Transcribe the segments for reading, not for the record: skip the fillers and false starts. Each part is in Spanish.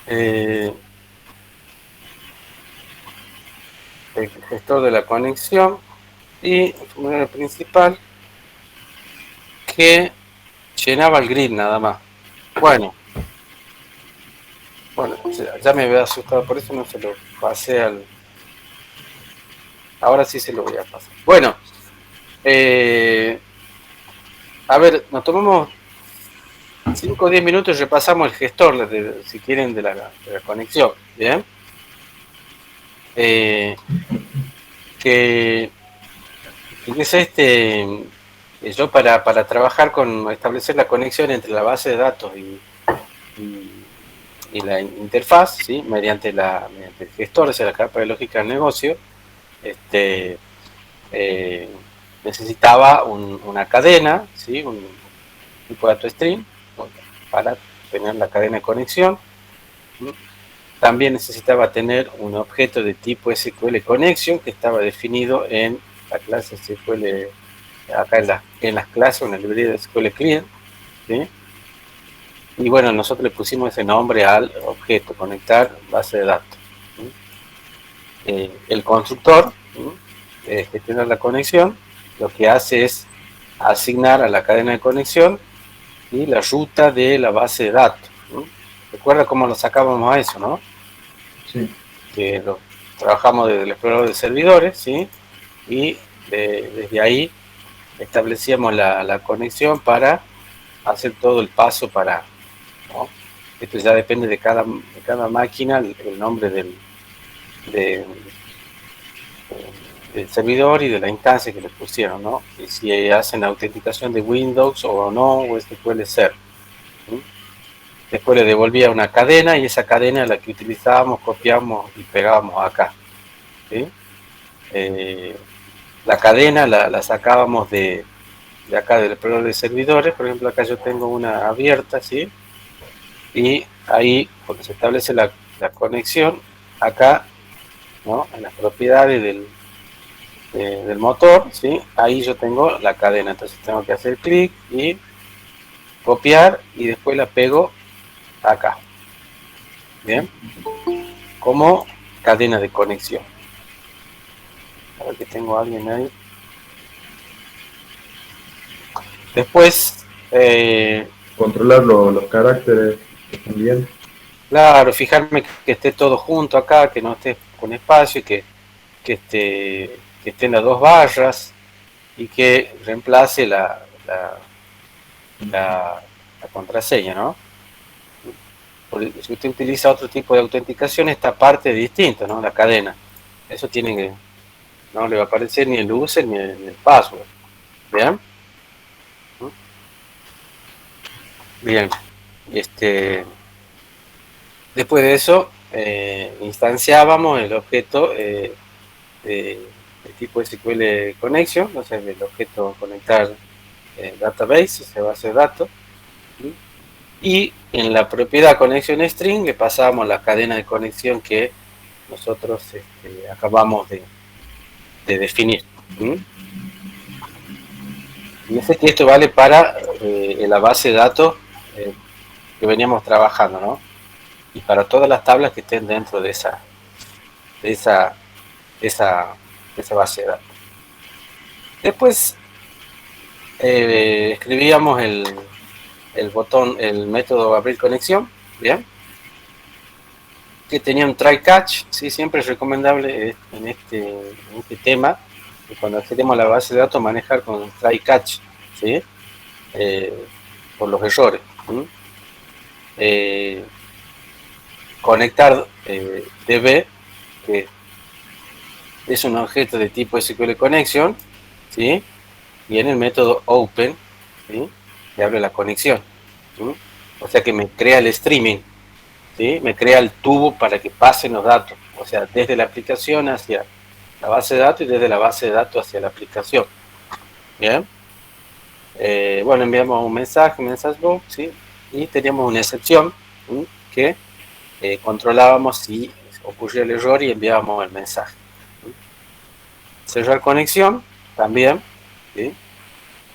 eh, el gestor de la conexión y el formulario principal que llenaba el grid nada más. Bueno, bueno, ya me había asustado, por eso no se lo pasé al... Ahora sí se lo voy a pasar. Bueno, eh, a ver, nos tomamos 5 o 10 minutos y repasamos el gestor, si quieren, de la conexión. ¿Bien? Eh, que, que es yo para trabajar con establecer la conexión entre la base de datos y, y la interfaz, ¿sí? mediante el gestor, o sea, la capa de lógica del negocio, este, eh, necesitaba una cadena, ¿sí? Un tipo de dato stream para tener la cadena de conexión. También necesitaba tener un objeto de tipo SQL Connection que estaba definido en la clase SQL, acá en las clases, en la librería de SQL Client, ¿sí? Y bueno, nosotros le pusimos ese nombre al objeto, conectar base de datos. ¿Sí? El constructor, gestionar la conexión, lo que hace es asignar a la cadena de conexión y la ruta de la base de datos. ¿Sí? Recuerda cómo lo sacábamos a eso, ¿no? Sí. Que lo trabajamos desde el explorador de servidores, ¿sí? Y desde ahí establecíamos la conexión para hacer todo el paso para, ¿no? Esto ya depende de cada máquina, el nombre de- del servidor y de la instancia que le pusieron, ¿no? Y si hacen autenticación de Windows o no, o este puede ser. ¿Sí? Después le devolvía una cadena y esa cadena es la que utilizábamos, copiamos y pegábamos acá. ¿Sí? Eh, la cadena la sacábamos de acá del explorador de servidores. Por ejemplo, acá yo tengo una abierta, ¿sí? Y ahí, cuando se establece la conexión, acá, ¿no? En las propiedades del motor, ¿sí? Ahí yo tengo la cadena. Entonces tengo que hacer clic y copiar y después la pego acá. Bien, como cadena de conexión. A ver que tengo a alguien ahí. Después, Controlar los caracteres también. claro, fijarme que esté todo junto acá, que no esté con espacio y que estén las dos barras y que reemplace la, la contraseña, ¿no? Porque si usted utiliza otro tipo de autenticación, esta parte es distinta, ¿no? La cadena. Eso tiene que, no le va a aparecer ni el user ni el password. ¿Bien? Bien. Este, después de eso, instanciábamos el objeto de tipo SQL Connection, o sea, el objeto conectar database, o sea, base de datos, ¿sí? Y en la propiedad connection string le pasábamos la cadena de conexión que nosotros acabamos de definir. ¿Sí? Fíjense que esto vale para la base de datos eh, que veníamos trabajando, ¿no? Y para todas las tablas que estén dentro de esa, de esa, de esa base de datos. Después escribíamos el botón, el método abrir conexión, ¿bien? Que tenía un try catch, ¿sí? Siempre es recomendable en este tema, que cuando accedemos a la base de datos manejar con try catch, ¿sí? Eh, por los errores. ¿Sí? Eh, conectar DB, que es un objeto de tipo SQL Connection, ¿sí? Y en el método open, ¿sí? Que abre la conexión, ¿sí? O sea que me crea el streaming, ¿sí? Me crea el tubo para que pasen los datos, o sea, desde la aplicación hacia la base de datos y desde la base de datos hacia la aplicación. Bien, bueno, enviamos un message box, ¿sí? Y teníamos una excepción, ¿sí? Que controlábamos si ocurría el error y enviábamos el mensaje. ¿Sí? Cerrar conexión también, ¿sí?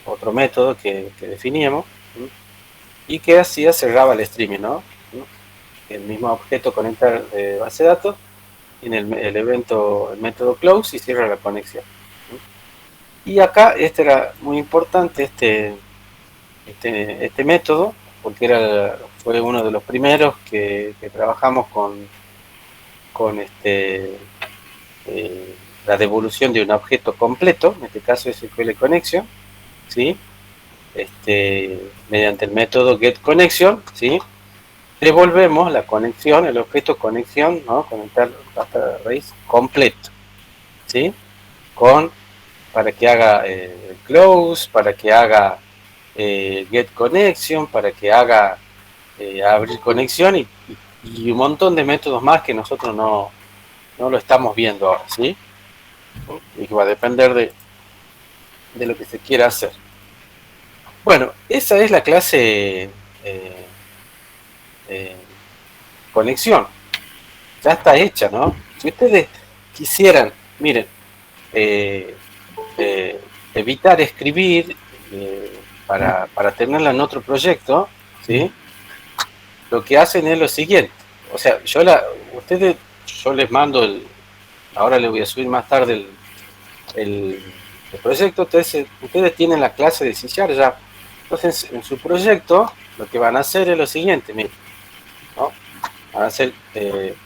Otro método que definíamos, ¿sí? Y que hacía cerraba el streaming, ¿no? ¿Sí? el mismo objeto conectar base de datos, tiene el evento, el método close y cierra la conexión. Y acá este era muy importante, este método, porque fue uno de los primeros que trabajamos con la devolución de un objeto completo, en este caso SQL Connection, ¿sí? Mediante el método getConnection, ¿sí? Devolvemos la conexión, el objeto conexión, ¿no? Conectar hasta raíz completo, ¿sí? Para que haga close, para que haga get connection, para que haga abrir conexión y un montón de métodos más que nosotros no lo estamos viendo ahora, ¿sí? Y que va a depender de lo que se quiera hacer. Bueno, esa es la clase conexión. Ya está hecha, ¿no? Si ustedes quisieran, miren, evitar escribir para tenerla en otro proyecto, ¿sí? Lo que hacen es lo siguiente. O sea, yo les mando ahora les voy a subir más tarde el proyecto. Entonces, ustedes tienen la clase de C# ya. Entonces, en su proyecto, lo que van a hacer es lo siguiente, miren, ¿no? Van a hacer clic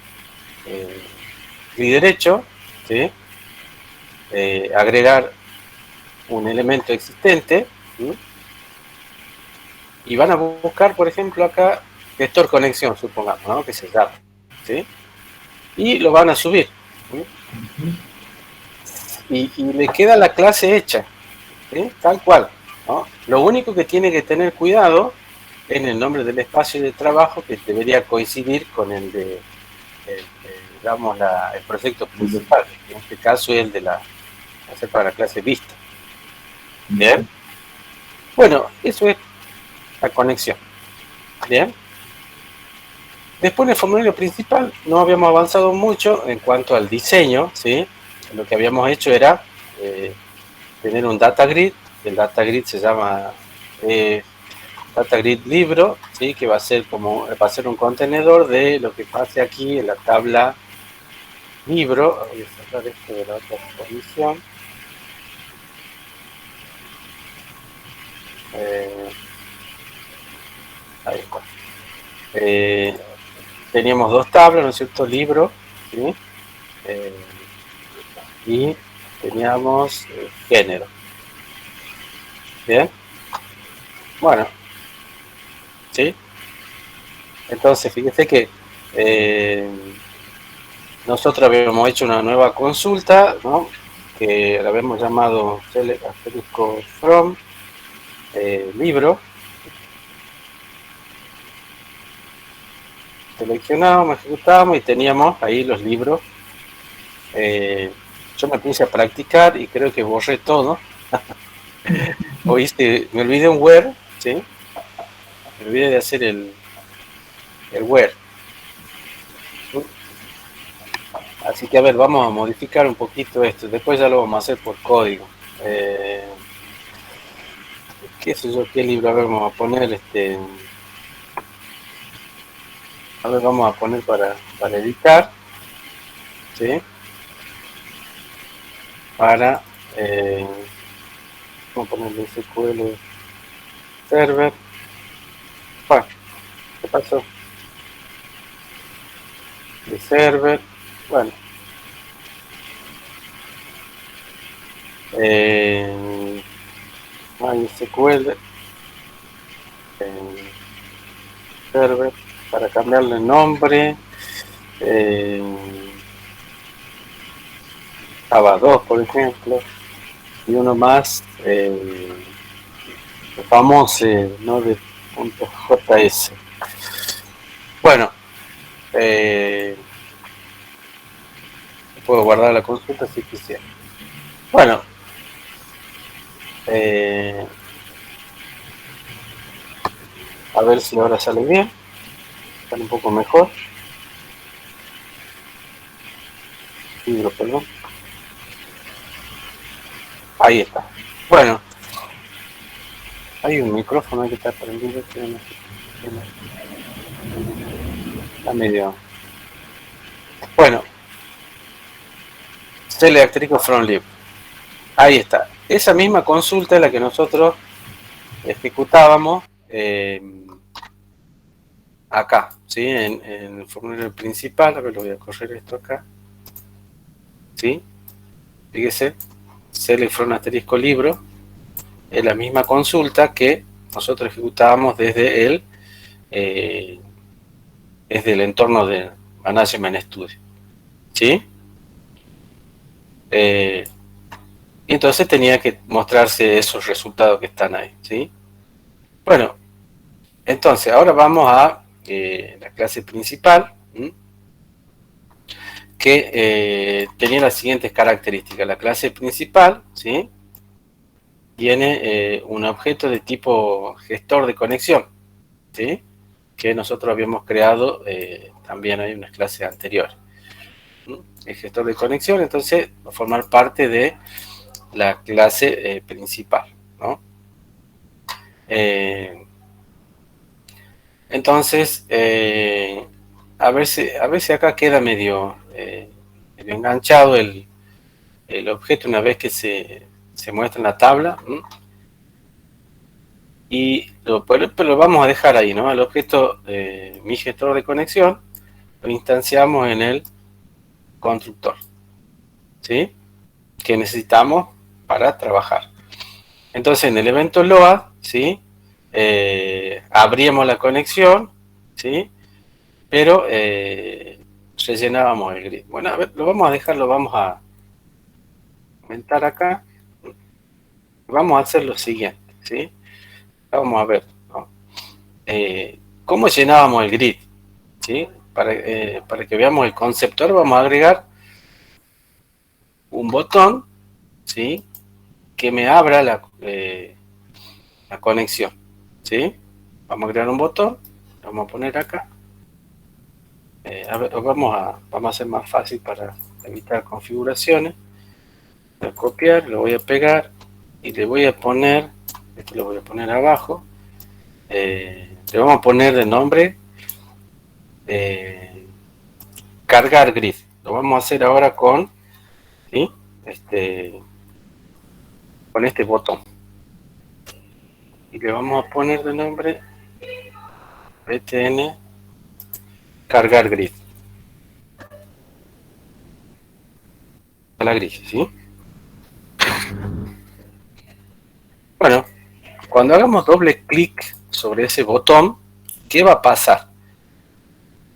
derecho, ¿sí? Agregar un elemento existente, ¿sí? Y van a buscar, por ejemplo, acá gestor conexión, supongamos, ¿no? Que se llama, ¿sí? Y lo van a subir, ¿sí? Y le queda la clase hecha, ¿sí? Tal cual, ¿no? Lo único que tiene que tener cuidado en el nombre del espacio de trabajo, que debería coincidir con el de digamos, el proyecto principal, en este caso es el de hacer para la clase vista. Bien, bueno, eso es la conexión. Bien, después en el formulario principal no habíamos avanzado mucho en cuanto al diseño, ¿sí? Lo que habíamos hecho era tener un data grid. El data grid se llama data grid libro, ¿sí? Que va a ser un contenedor de lo que pase aquí en la tabla libro. Voy a sacar esto de la otra posición. Ahí está. Teníamos dos tablas, ¿no es cierto? Libro, ¿sí? Y teníamos género. Bien. Bueno, ¿sí? Entonces, fíjese que nosotros habíamos hecho una nueva consulta, ¿no? Que la habíamos llamado from libro. Seleccionábamos, ejecutábamos y teníamos ahí los libros. Yo me puse a practicar y creo que borré todo. Oíste, me olvidé un where, ¿sí? Me olvidé de hacer el where. Así que a ver, vamos a modificar un poquito esto. Después ya lo vamos a hacer por código. ¿Qué sé yo? ¿Qué libro? A ver, vamos a poner a ver, vamos a poner para editar, ¿sí? Vamos a ponerle SQL Server. Bueno, ¿qué pasó? De server, bueno. MySQL server, para cambiarle el nombre. Java 2, por ejemplo, y uno más famoso, ¿no? De .js. Bueno, puedo guardar la consulta si quisiera. Bueno, a ver si ahora sale bien, sale un poco mejor. Libro, perdón. Ahí está. Bueno, hay un micrófono que está prendido. Está medio... Bueno, select articles from lib. Ahí está. Esa misma consulta es la que nosotros ejecutábamos acá, ¿sí? En el formulario principal. A ver, lo voy a correr esto acá. ¿Sí? Fíjese, select from asterisco libro es la misma consulta que nosotros ejecutábamos desde el entorno de Management Studio. ¿Sí? Y entonces tenía que mostrarse esos resultados que están ahí. ¿Sí? Bueno, entonces ahora vamos a la clase principal, que tenía las siguientes características. La clase principal, ¿sí? Tiene un objeto de tipo gestor de conexión, ¿sí? Que nosotros habíamos creado también en unas clases anteriores. El gestor de conexión, entonces, va a formar parte de la clase principal, ¿no? Entonces, a ver si acá queda medio enganchado el objeto una vez que se muestra en la tabla. Y pero lo vamos a dejar ahí, ¿no? El objeto, mi gestor de conexión, lo instanciamos en el constructor, ¿sí? Que necesitamos para trabajar. Entonces, en el evento load, ¿sí? Abríamos la conexión, ¿sí? Pero rellenábamos el grid. Bueno, a ver, lo vamos a dejar, lo vamos a aumentar acá. Vamos a hacer lo siguiente, ¿sí? Vamos a ver, ¿no? ¿Cómo llenábamos el grid? ¿Sí? Para que veamos el concepto, ahora vamos a agregar un botón, ¿sí? Que me abra la conexión, ¿sí? Vamos a crear un botón, lo vamos a poner acá. A ver, vamos a hacer más fácil para evitar configuraciones. Voy a copiar, lo voy a pegar y le voy a poner, este lo voy a poner abajo, le vamos a poner de nombre cargar grid. Lo vamos a hacer ahora con, ¿sí? Con este botón. Y le vamos a poner de nombre btn cargar grid. A la gris, ¿sí? Bueno, cuando hagamos doble clic sobre ese botón, ¿qué va a pasar?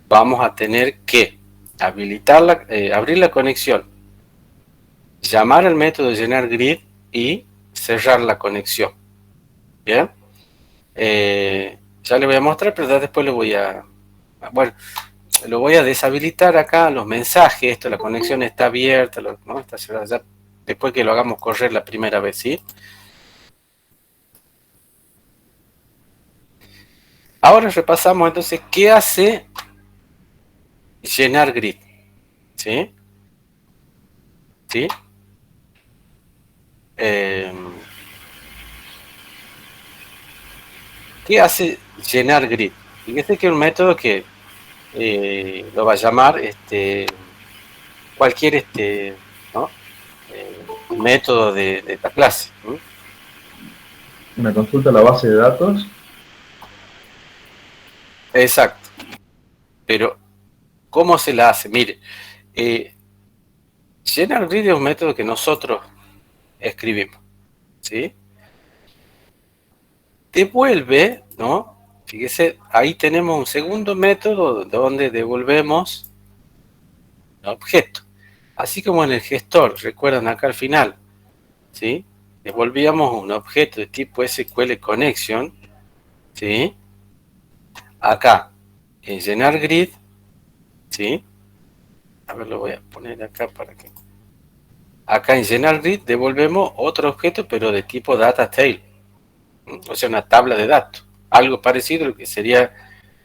Vamos a tener que habilitar abrir la conexión, llamar al método llenar grid y cerrar la conexión. ¿Bien? Ya le voy a mostrar, pero después lo voy a... Bueno, lo voy a deshabilitar acá, los mensajes, esto, la conexión está abierta, ¿no? Está cerrada ya, después que lo hagamos correr la primera vez, ¿sí? Ahora repasamos entonces qué hace llenar grid, ¿sí? ¿Sí? ¿Qué hace llenar grid? Fíjese que es un método que lo va a llamar cualquier ¿no? Método de esta clase. Una consulta a la base de datos. Exacto. Pero, ¿cómo se la hace? Mire, llenar grid es un método que nosotros escribimos, ¿sí? Devuelve, ¿no? Fíjese, ahí tenemos un segundo método donde devolvemos el objeto. Así como en el gestor, recuerdan acá al final, ¿sí? Devolvíamos un objeto de tipo SQL Connection, ¿sí? Acá, en llenar grid, ¿sí? A ver, lo voy a poner acá para que... Acá en llenar grid devolvemos otro objeto, pero de tipo data tail, o sea, una tabla de datos. Algo parecido a lo que sería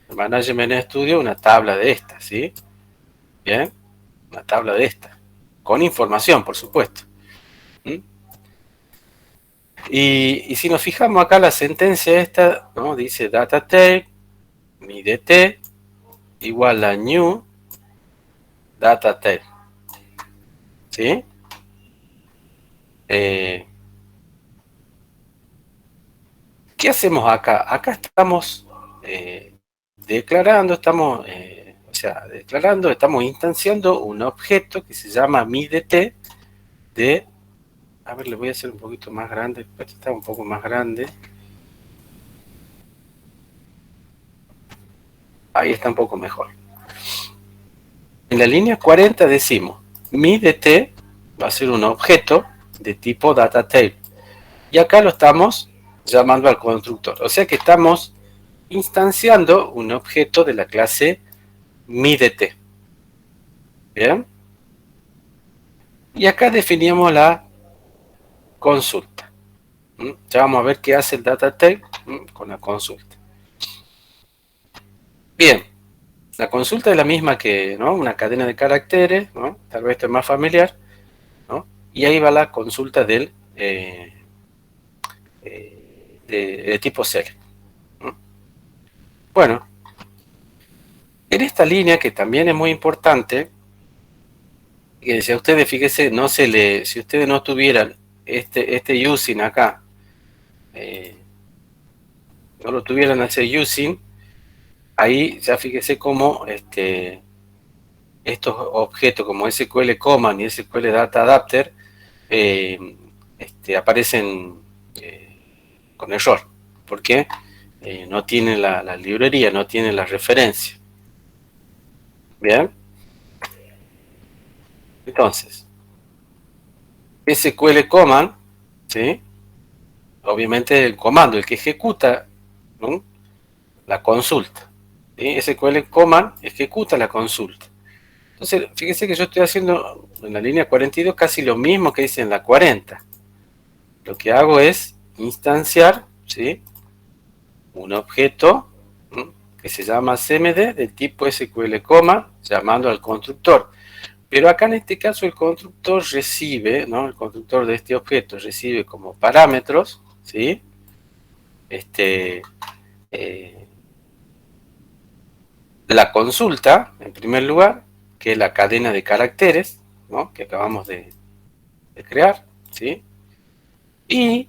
el Management Studio, una tabla de esta, ¿sí? Bien, una tabla de esta, con información, por supuesto. Y si nos fijamos acá, la sentencia esta, ¿no? Dice data tail, mi dt, igual a new data type, ¿sí? ¿Qué hacemos acá? Acá estamos declarando, estamos instanciando un objeto que se llama midt de, a ver, le voy a hacer un poquito más grande, este está un poco más grande. Ahí está un poco mejor. En la línea 40 decimos, midt va a ser un objeto de tipo data type. Y acá lo estamos llamando al constructor. O sea que estamos instanciando un objeto de la clase midt. ¿Bien? Y acá definimos la consulta. Ya vamos a ver qué hace el data type con la consulta. Bien, la consulta es la misma que, ¿no?, una cadena de caracteres, ¿no? Tal vez esto es más familiar, ¿no? Y ahí va la consulta del de tipo select. Bueno, en esta línea que también es muy importante, que si a ustedes, fíjense, si ustedes no tuvieran este using acá, no lo tuvieran ese using, ahí ya fíjese cómo estos objetos como SQL Command y SQL Data Adapter aparecen con error, porque no tienen la librería, no tienen la referencia. Bien, entonces SQL Command, ¿sí?, obviamente el comando, el que ejecuta, ¿no?, la consulta, ¿sí? SQL Command ejecuta la consulta. Entonces, fíjense que yo estoy haciendo en la línea 42 casi lo mismo que hice en la 40. Lo que hago es instanciar, ¿sí?, un objeto que se llama cmd del tipo SQL, llamando al constructor. Pero acá en este caso el constructor recibe, ¿no?, el constructor de este objeto recibe como parámetros, ¿sí?, la consulta, en primer lugar, que es la cadena de caracteres, ¿no?, que acabamos de crear, ¿sí? Y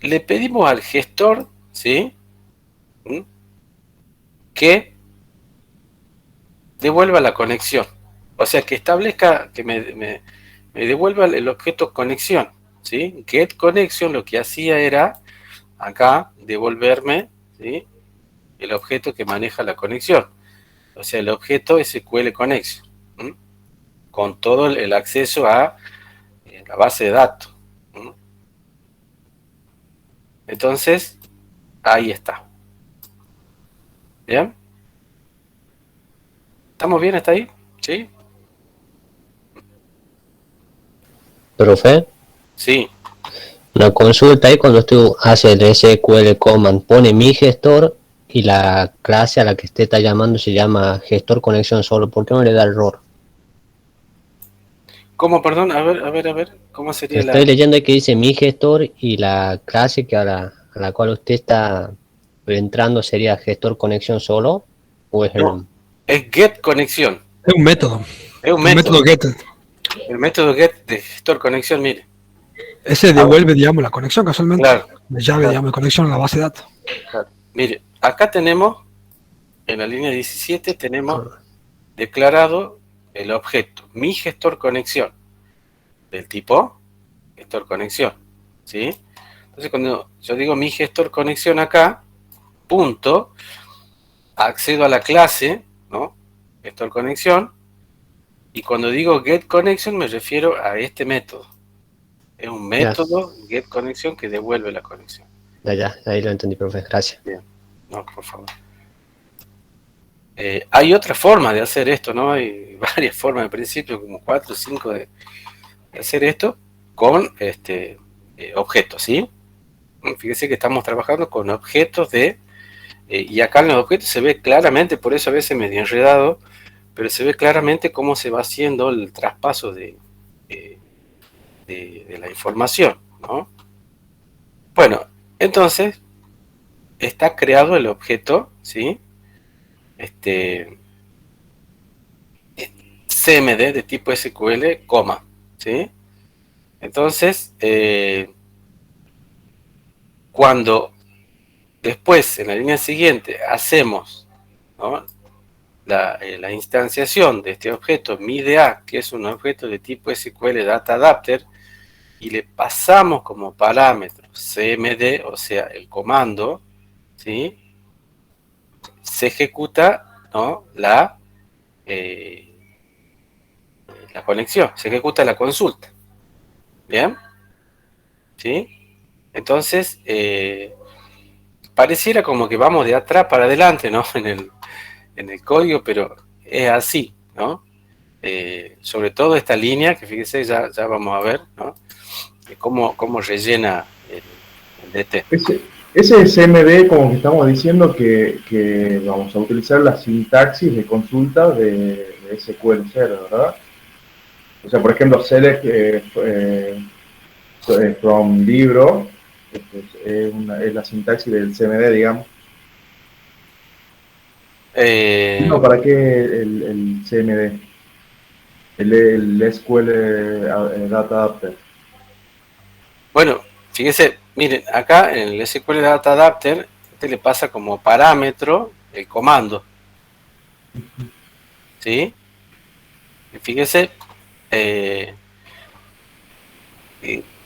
le pedimos al gestor, ¿sí?, que devuelva la conexión. O sea, que establezca, que me devuelva el objeto conexión, ¿sí? Get connection lo que hacía era, acá, devolverme, ¿sí?, el objeto que maneja la conexión. O sea, el objeto SQL connection, con todo el acceso a la base de datos. Entonces, ahí está. ¿Bien? ¿Estamos bien hasta ahí? ¿Sí? Profe, Sí. la consulta ahí cuando usted hace el SQL command pone mi gestor y la clase a la que usted está llamando se llama gestor conexión solo. ¿Por qué no le da error? ¿Cómo, perdón? A ver. ¿Cómo sería la...? Estoy leyendo que dice mi gestor y la clase que a la cual usted está entrando sería gestor conexión solo. ¿O es No, es get conexión. Es un método. Es un El método método. get. El método get de gestor conexión, mire. Ese devuelve, digamos, la conexión casualmente. Claro. La llave, Claro. digamos, de conexión a la base de datos. Claro. Mire, acá tenemos, en la línea 17, tenemos declarado el objeto, mi gestor conexión, del tipo gestor conexión, ¿sí? Entonces, cuando yo digo mi gestor conexión acá, punto, accedo a la clase, ¿no?, gestor conexión, y cuando digo get connection me refiero a este método. Es un método get connection que devuelve la conexión. Ya, ahí lo entendí, profe, gracias. Bien, no, por favor. Hay otra forma de hacer esto, ¿no? Hay varias formas, en principio, como 4 o 5 de hacer esto con objetos, ¿sí? Fíjense que estamos trabajando con objetos y acá en los objetos se ve claramente, por eso a veces medio enredado, pero se ve claramente cómo se va haciendo el traspaso de la información, ¿no? Bueno, entonces está creado el objeto, ¿sí?, CMD de tipo SQL, coma, ¿sí? Entonces, cuando después, en la línea siguiente, hacemos, ¿no?, la instanciación de este objeto MIDA, que es un objeto de tipo SQL Data Adapter, y le pasamos como parámetro CMD, o sea, el comando, ¿sí?, se ejecuta, ¿no?, la conexión, se ejecuta la consulta. ¿Bien? ¿Sí? Entonces, pareciera como que vamos de atrás para adelante, ¿no?, en el código, pero es así, ¿no? Sobre todo esta línea, que fíjense, ya vamos a ver, ¿no?, cómo rellena el DT. Ese CMD, como que estamos diciendo que vamos a utilizar la sintaxis de consulta de SQL Server, ¿verdad? O sea, por ejemplo, select from libro, es la sintaxis del CMD, digamos. No, ¿para qué el CMD? El SQL Data Adapter. Bueno, fíjese, miren, acá en el SQL Data Adapter, le pasa como parámetro el comando, ¿sí? Y fíjese,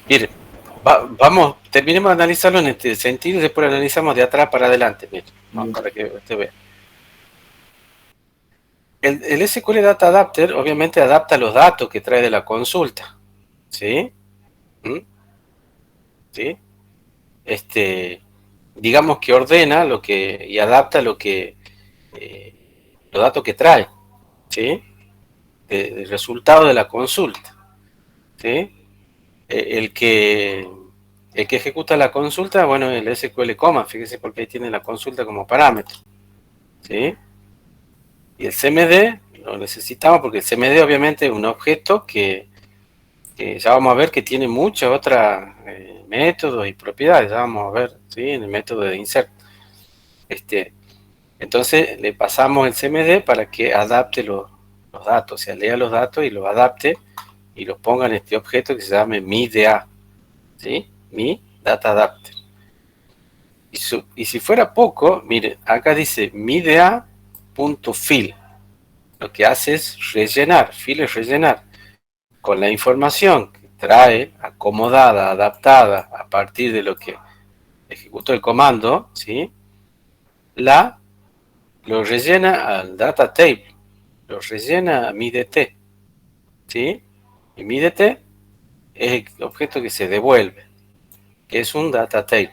miren, vamos, terminemos de analizarlo en este sentido y después lo analizamos de atrás para adelante, miren, ¿no?, para que usted vea. El SQL Data Adapter obviamente adapta los datos que trae de la consulta, ¿sí? ¿Mm? ¿Sí? Digamos que ordena y adapta los datos que trae, ¿sí?, del resultado de la consulta, ¿sí? El que ejecuta la consulta, bueno, el SQL coma, fíjese, porque ahí tiene la consulta como parámetro, ¿sí? Y el CMD lo necesitamos porque el CMD obviamente es un objeto que ya vamos a ver que tiene muchos otros métodos y propiedades, ya vamos a ver, ¿sí?, en el método de insert. Entonces le pasamos el CMD para que adapte los datos, o sea, lea los datos y los adapte y los ponga en este objeto que se llama MIDA, ¿sí? Mi Data Adapter. Y si fuera poco, mire, acá dice MIDA.fill. Lo que hace es rellenar, fill es rellenar, con la información que trae, acomodada, adaptada, a partir de lo que ejecutó el comando, ¿sí?, lo rellena al data table, lo rellena a mi DT, ¿sí? Y mi DT es el objeto que se devuelve, que es un data table,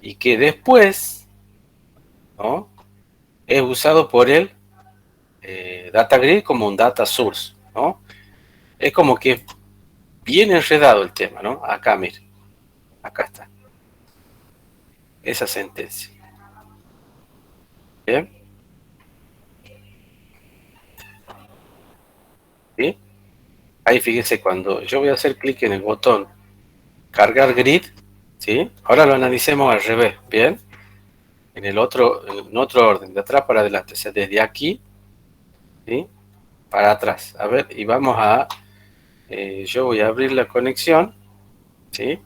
y que después, ¿no?, es usado por el data grid como un data source, ¿no? Es como que bien enredado el tema, ¿no? Acá, mire, acá está, esa sentencia. ¿Bien? ¿Sí? Ahí fíjese, cuando yo voy a hacer clic en el botón cargar grid, ¿sí? Ahora lo analicemos al revés, ¿bien? En otro orden, de atrás para adelante, o sea, desde aquí, ¿sí?, para atrás. A ver, y vamos a, yo voy a abrir la conexión, ¿sí?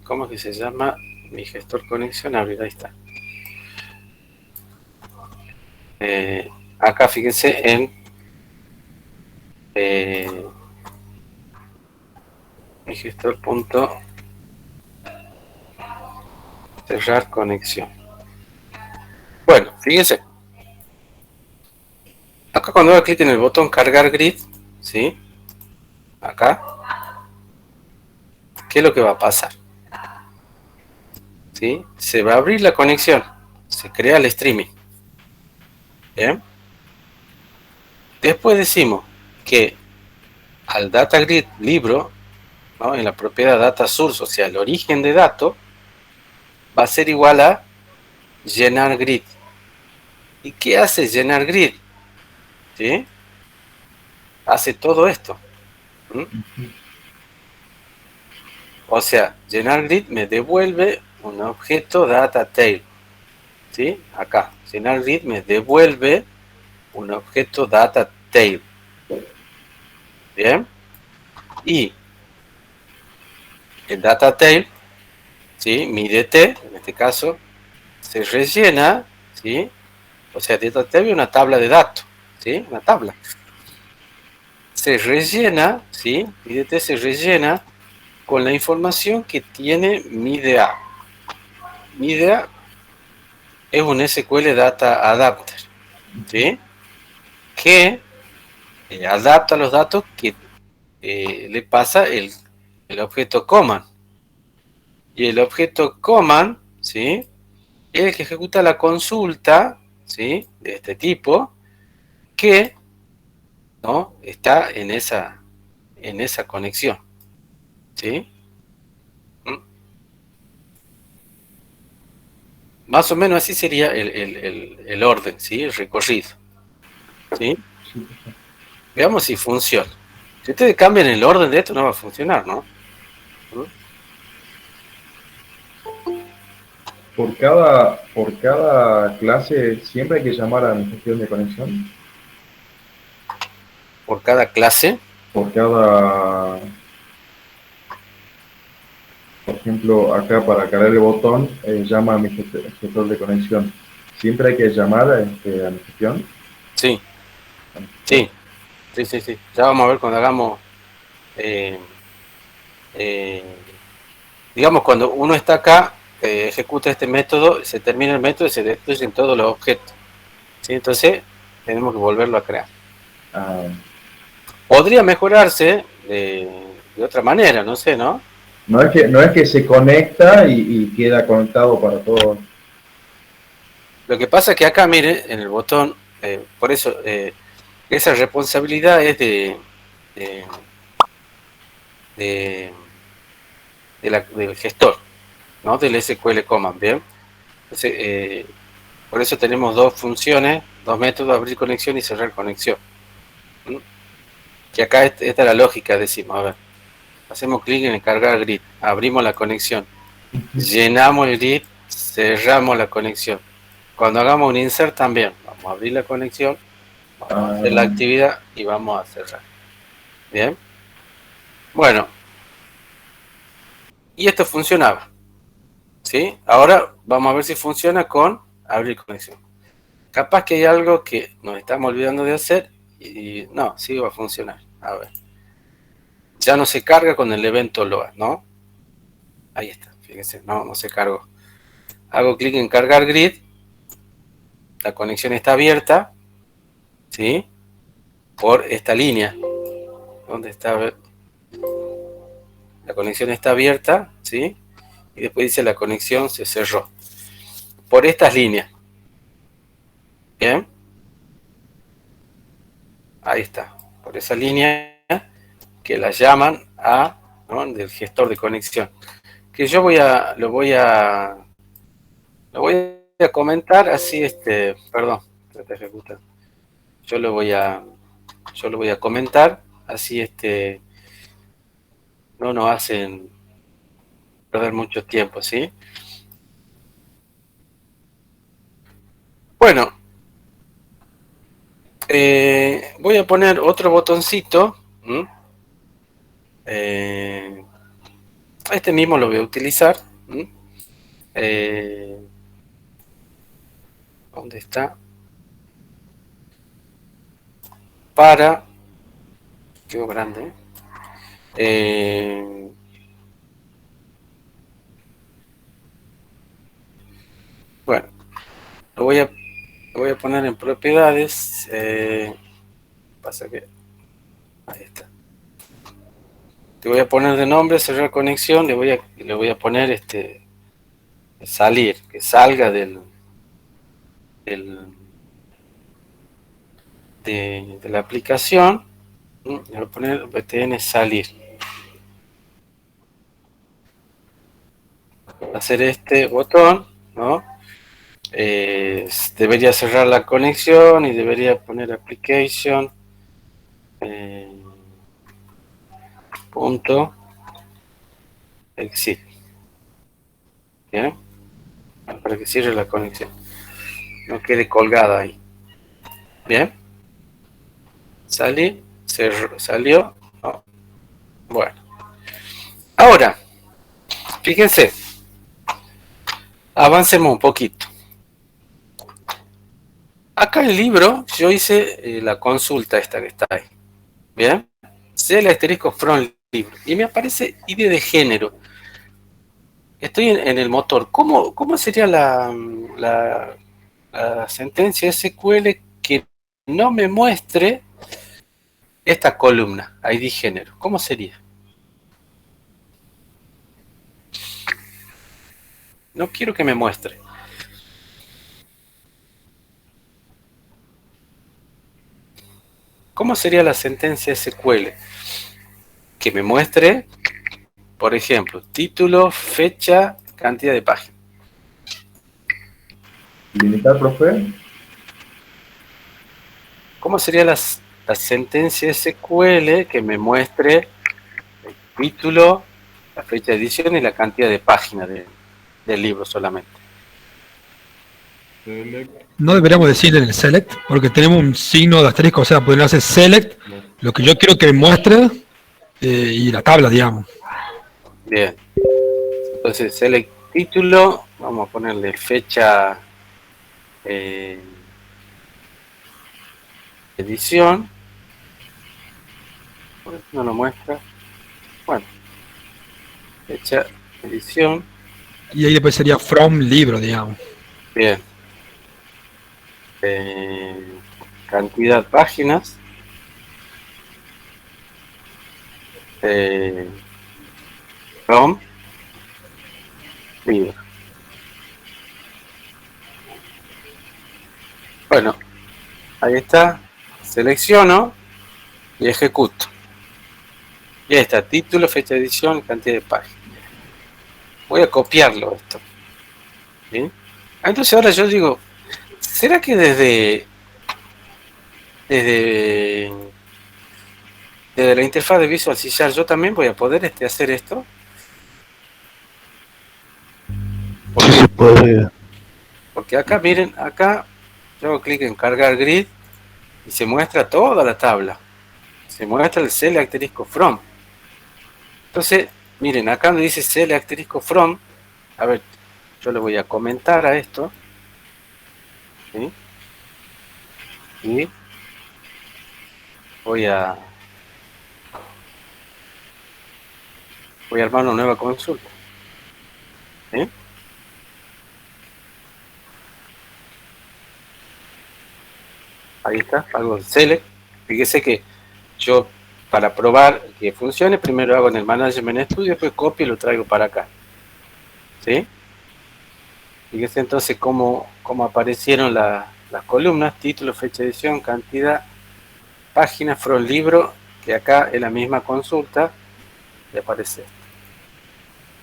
¿Cómo es que se llama? Mi gestor conexión, abrir, ahí está. Acá fíjense en mi gestor punto cerrar conexión. Bueno, fíjense. Acá cuando haga clic en el botón cargar grid, ¿sí?, acá, ¿qué es lo que va a pasar? ¿Sí? Se va a abrir la conexión, se crea el streaming. ¿Bien? Después decimos que al data grid libro, ¿no?, en la propiedad data source, o sea, el origen de datos, va a ser igual a llenar grid. ¿Y qué hace llenar grid? ¿Sí? Hace todo esto. ¿Mm? O sea, llenar grid me devuelve un objeto data tail, ¿sí?, acá, señal read me devuelve un objeto data tail. Bien, y el data tail, ¿sí? Mi dt, en este caso, se rellena, ¿sí? O sea, data tail es una tabla de datos, ¿sí? Una tabla. Se rellena, ¿sí? Mi dt se rellena con la información que tiene mi DA. Mi DA es un SQL Data Adapter, ¿sí? Que adapta los datos que le pasa el objeto command. Y el objeto command, ¿sí? Es el que ejecuta la consulta, ¿sí? De este tipo, que, ¿no? Está en esa conexión, ¿sí? Más o menos así sería el orden, ¿sí? El recorrido, ¿sí? Veamos si funciona. Si ustedes cambian el orden de esto, no va a funcionar, ¿no? Por cada clase siempre hay que llamar a mi gestión de conexión. Por cada clase. Por cada, por ejemplo, acá para cargar el botón, llama a mi gestor de conexión. Siempre hay que llamar a mi gestión. Sí. Sí. Sí, sí, sí. Ya vamos a ver cuando hagamos, digamos, cuando uno está acá, ejecuta este método, se termina el método y se destruyen todos los objetos, ¿sí? Entonces, tenemos que volverlo a crear. Podría mejorarse de otra manera, no sé, ¿no? No es que se conecta y queda conectado para todo. Lo que pasa es que acá, mire, en el botón, por eso, esa responsabilidad es del gestor, ¿no? Del SQL Command, ¿bien? Entonces, por eso tenemos dos funciones, dos métodos, abrir conexión y cerrar conexión. ¿Mm? Que acá esta es la lógica, decimos, a ver, hacemos clic en cargar grid, abrimos la conexión, llenamos el grid, cerramos la conexión. Cuando hagamos un insert también, vamos a abrir la conexión, vamos a hacer la actividad y vamos a cerrar. Bien. Bueno, y esto funcionaba, ¿sí? Ahora vamos a ver si funciona con abrir conexión. Capaz que hay algo que nos estamos olvidando de hacer y no, sí va a funcionar. A ver. Ya no se carga con el evento load, ¿no? Ahí está, fíjense, no se cargó. Hago clic en cargar grid, la conexión está abierta, ¿sí? Por esta línea. ¿Dónde está? A ver. La conexión está abierta, ¿sí? Y después dice la conexión se cerró. Por estas líneas. ¿Bien? Ahí está. Por esa línea que la llaman a, ¿no? Del gestor de conexión. Que yo lo voy a comentar así, perdón, trata de ejecutar. Yo lo voy a comentar así, no nos hacen perder mucho tiempo, ¿sí? Bueno, voy a poner otro botoncito. Este mismo lo voy a utilizar. ¿Dónde está? Para... Quedó grande. Bueno, lo voy a poner en propiedades. Pasa que... Ahí está. Te voy a poner de nombre, cerrar conexión, le voy a poner salir, que salga de la aplicación. Le voy a poner btn salir. Hacer este botón, ¿no? Debería cerrar la conexión y debería poner application punto exit. ¿Bien? Para que cierre la conexión. no quede colgada ahí. Bien. Salió. No. Bueno. Ahora, fíjense. Avancemos un poquito. Acá el libro, yo hice la consulta esta que está ahí. Bien. Cel asterisco from libro. Y me aparece ID de género. Estoy en el motor. ¿Cómo sería la sentencia SQL que no me muestre esta columna, ID género? ¿Cómo sería? No quiero que me muestre. ¿Cómo sería la sentencia SQL? Que me muestre, por ejemplo, título, fecha, cantidad de páginas. ¿Limitar, profe? ¿Cómo sería la sentencia SQL que me muestre el título, la fecha de edición y la cantidad de páginas del libro solamente? No deberíamos decir en el select, porque tenemos un signo de asterisco, o sea, podrían hacer select, lo que yo quiero que muestre, y la tabla, digamos. Bien. Entonces, select título, vamos a ponerle fecha, edición. ¿Por qué no lo muestra? Bueno, fecha, edición. Y ahí después sería from libro, digamos. Bien. Cantidad de páginas. From libro. Bueno, ahí está. Selecciono y ejecuto. Y ahí está, título, fecha de edición, cantidad de páginas. Voy a copiarlo esto. ¿Sí? Entonces ahora yo digo, ¿será que desde la interfaz de Visual C# yo también voy a poder hacer esto? Porque acá, miren, acá yo hago clic en cargar grid y se muestra toda la tabla. Se muestra el cel asterisco from. Entonces, miren, acá donde dice cel asterisco from, a ver, yo le voy a comentar a esto. ¿Sí? Y voy a armar una nueva consulta. ¿Sí? Ahí está, algo de select. Fíjese que yo, para probar que funcione, primero hago en el Management Studio, después copio y lo traigo para acá. ¿Sí? Fíjese entonces cómo aparecieron las columnas, título, fecha de edición, cantidad, páginas, from libro, que acá en la misma consulta le aparece.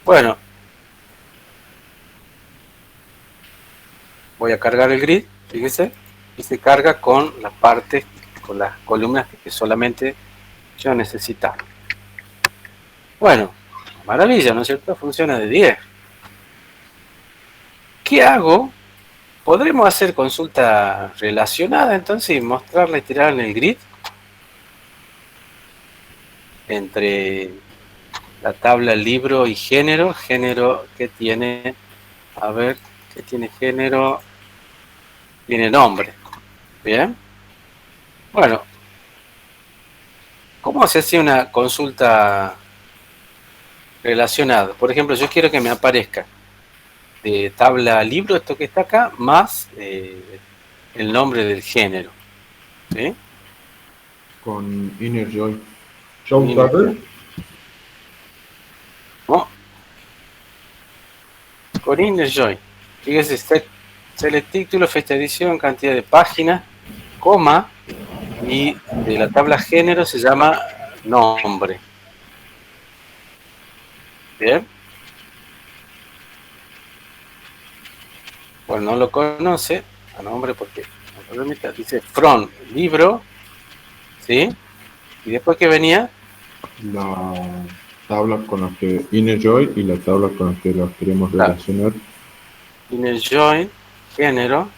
Bueno, voy a cargar el grid, fíjese, y se carga con las partes, con las columnas que solamente yo necesitaba. Bueno, maravilla, ¿no es cierto? Funciona de 10. ¿Qué hago? ¿Podremos hacer consulta relacionada entonces y mostrarla y tirar en el grid? Entre la tabla libro y género. Género que tiene, a ver, que tiene género, tiene nombre. Bien. Bueno, ¿cómo se hace una consulta relacionada? Por ejemplo, yo quiero que me aparezca de tabla libro, esto que está acá, más el nombre del género. ¿Sí? Con Inner Joy. Show Table. ¿No? Con Inner Joy. Fíjese, select título, fecha de edición, cantidad de páginas, coma, y de la tabla género se llama nombre. Bien. Bueno, no lo conoce a nombre porque dice from libro, ¿sí? Y después que venía La tabla con la que Inner Joy y la tabla con la que los queremos relacionar. Inner Join, género,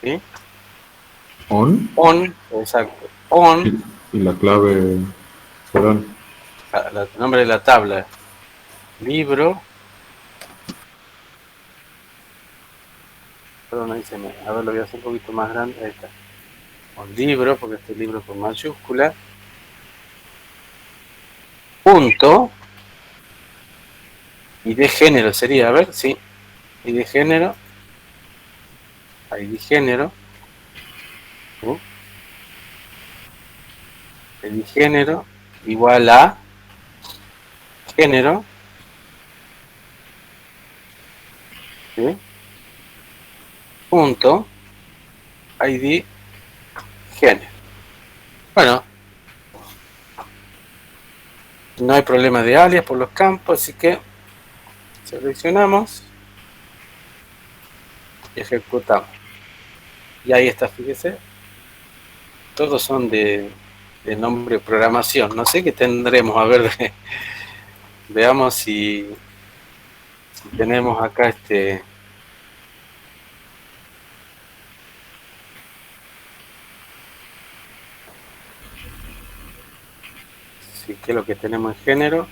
¿sí? On. On, exacto. On, Y la clave, perdón. el nombre de la tabla. Libro. Perdón, ahí se me. A ver, lo voy a hacer un poquito más grande. Ahí está. Un libro, porque este libro con mayúscula. Punto. Y de género sería, a ver, sí. Y de género. ID género. ID género igual a género. ¿Sí? Punto. ID género. Bueno, no hay problema de alias por los campos, así que seleccionamos y ejecutamos. Y ahí está, fíjese. Todos son de nombre de programación. No sé qué tendremos. A ver, veamos si tenemos acá sí, qué es lo que tenemos en género.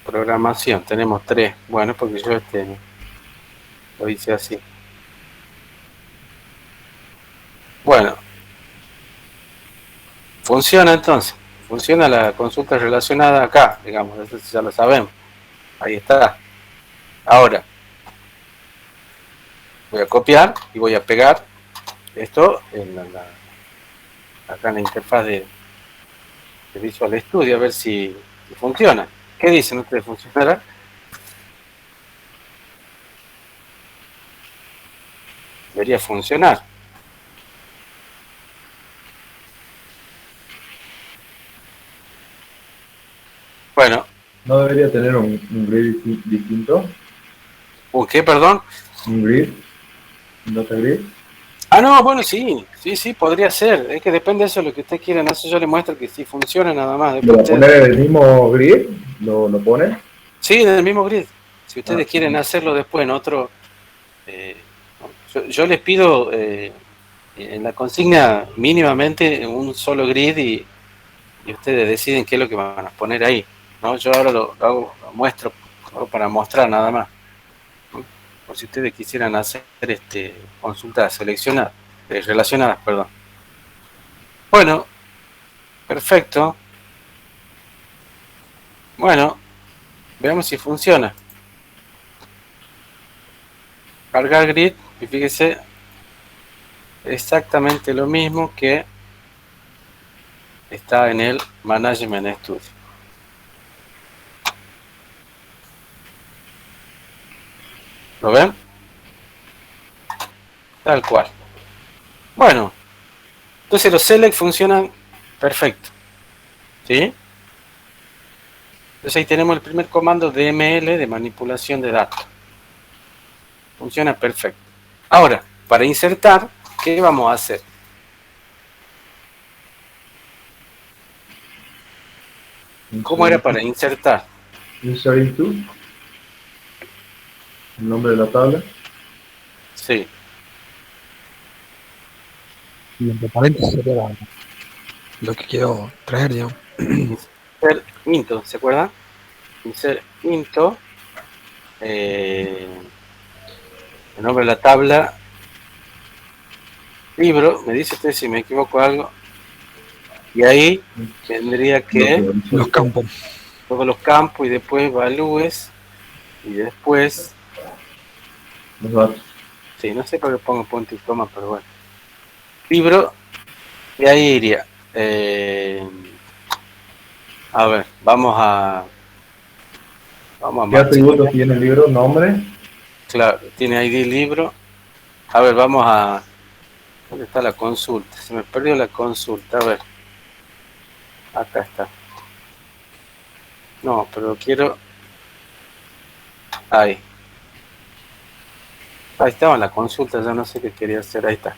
Programación, tenemos 3. Bueno, porque yo lo hice así. Bueno, funciona entonces. Funciona la consulta relacionada acá, digamos, eso ya lo sabemos. Ahí está. Ahora, voy a copiar y voy a pegar esto acá en la interfaz de Visual Studio, a ver si funciona. ¿Qué dicen ustedes? ¿Funcionará? Debería funcionar. Bueno. ¿No debería tener un grid distinto? ¿Un qué, perdón? ¿Un grid? ¿No te grid? Ah, no, bueno, sí, podría ser. Es que depende de eso de lo que ustedes quieran hacer. Yo les muestro que sí funciona nada más. ¿Lo poner en el mismo grid? ¿Lo pone? Sí, en el mismo grid. Si ustedes quieren hacerlo después en otro... yo les pido en la consigna mínimamente un solo grid y ustedes deciden qué es lo que van a poner ahí, ¿no? Yo ahora lo muestro para mostrar nada más. Por si ustedes quisieran hacer consultas seleccionadas, relacionadas, perdón. Bueno, perfecto. Bueno, veamos si funciona. Cargar grid, y fíjese, exactamente lo mismo que está en el Management Studio. ¿Lo ven? Tal cual. Bueno, entonces los select funcionan perfecto. ¿Sí? Entonces ahí tenemos el primer comando DML de manipulación de datos. Funciona perfecto. Ahora, para insertar, ¿qué vamos a hacer? ¿Cómo era para insertar? Insert into. El nombre de la tabla. Sí. Y entre paréntesis sería lo que quiero traer, digamos. Insert into, ¿se acuerdan? Insert into. El nombre de la tabla. Libro, me dice usted si me equivoco algo. Y ahí tendría que... Los campos. Todos los campos y después valúes. Y después... Los datos. Sí, no sé por qué pongo punto y coma, pero bueno. Libro, y ahí iría. A ver, vamos a ¿Qué atributos tiene el libro? ¿Nombre? Claro, tiene ID libro. A ver, vamos a... ¿Dónde está la consulta? Se me perdió la consulta, a ver. Acá está. No, pero quiero... Ahí. Ahí estaba la consulta, ya no sé qué quería hacer, ahí está.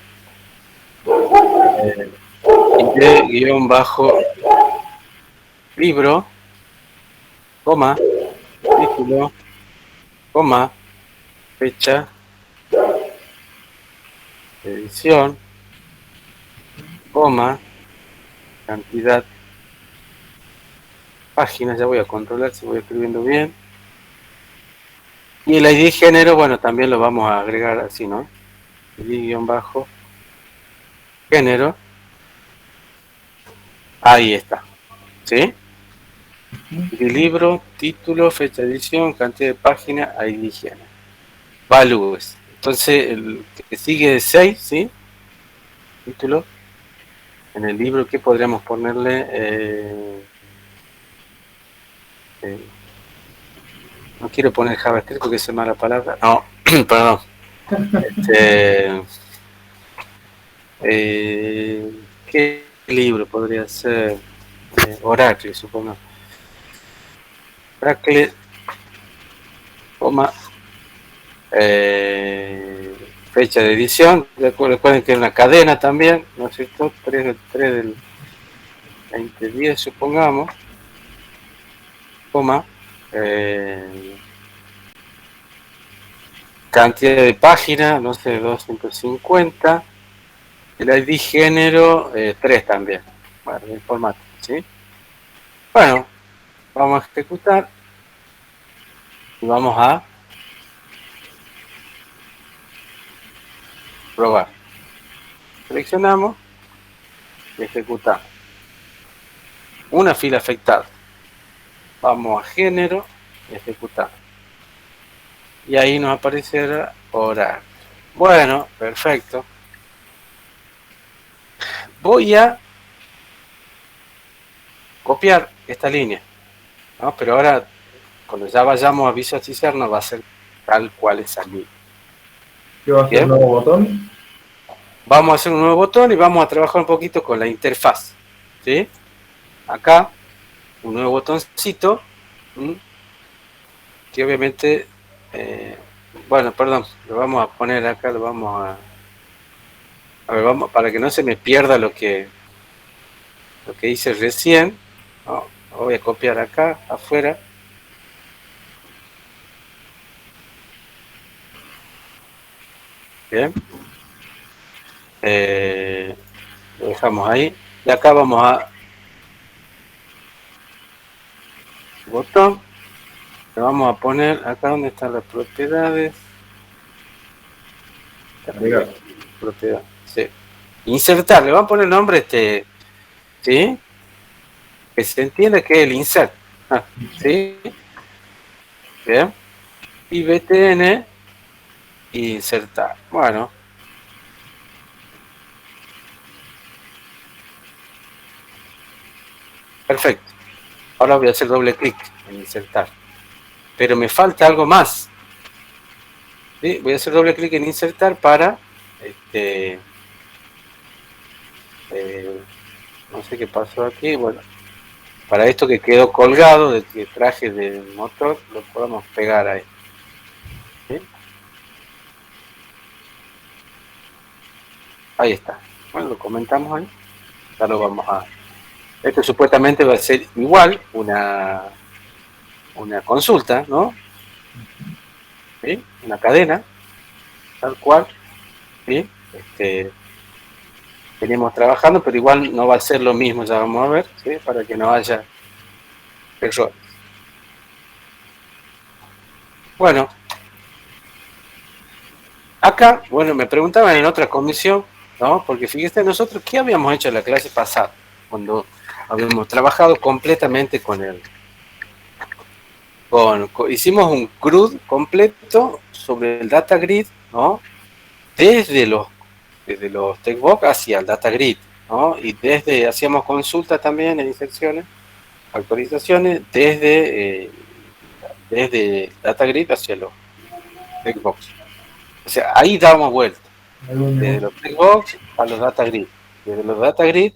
Guión bajo libro, coma, título, coma, fecha, edición, coma, cantidad, páginas, ya voy a controlar si voy escribiendo bien. Y el ID género, bueno, también lo vamos a agregar así, ¿no? ID-género. Ahí está. ¿Sí? ID libro, título, fecha de edición, cantidad de páginas, ID género. Values. Entonces, el que sigue es 6, ¿sí? Título. En el libro, ¿qué podríamos ponerle? No quiero poner JavaScript porque es mala palabra. No, perdón. ¿Qué libro podría ser? Oracle, supongo. Oracle, coma, fecha de edición. Recuerden que es una cadena también, ¿no es cierto? 3 del 2010, supongamos. Coma. Cantidad de páginas, no sé, 250. El ID género, 3 también. Bueno, el formato, ¿sí? Bueno, vamos a ejecutar. Y vamos a probar. Seleccionamos y ejecutamos. Una fila afectada. Vamos a género y ejecutamos. Y ahí nos aparecerá horario. Bueno, perfecto. Voy a copiar esta línea, ¿no? Pero ahora, cuando ya vayamos a visualizar, nos va a ser tal cual esa línea. ¿Qué va a hacer el nuevo botón? Vamos a hacer un nuevo botón y vamos a trabajar un poquito con la interfaz, ¿sí? Acá, un nuevo botoncito, que obviamente, bueno, perdón, lo vamos a poner acá, lo vamos a ver, vamos, para que no se me pierda lo que hice recién, ¿no? Lo voy a copiar acá, afuera. Bien. Lo dejamos ahí. Y acá vamos a botón. Le vamos a poner acá donde están las propiedades. Propiedad, sí. Insertar, le vamos a poner el nombre ¿sí? Que se entienda que es el insert. ¿Sí? Bien. Y btn insertar. Bueno. Perfecto. Ahora voy a hacer doble clic en insertar. Pero me falta algo más. ¿Sí? Voy a hacer doble clic en insertar para no sé qué pasó aquí. Bueno, para esto que quedó colgado del que traje del motor, lo podemos pegar ahí. ¿Sí? Ahí está. Bueno, lo comentamos ahí. Ya lo vamos a... Esto supuestamente va a ser igual una consulta, ¿no? ¿Sí? Una cadena, tal cual. ¿Sí? Venimos trabajando, pero igual no va a ser lo mismo, ya vamos a ver, ¿sí? Para que no haya errores. Bueno, acá, bueno, me preguntaban en otra comisión, ¿no? Porque fíjate, nosotros, ¿qué habíamos hecho en la clase pasada? Cuando habíamos trabajado completamente con él. Hicimos un CRUD completo sobre el data grid, ¿no? Desde los textbox hacia el data grid, ¿no? Y hacíamos consultas también en inserciones, actualizaciones, desde data grid hacia los textbox. O sea, ahí dábamos vuelta. Desde los textbox a los data grid. Desde los data grid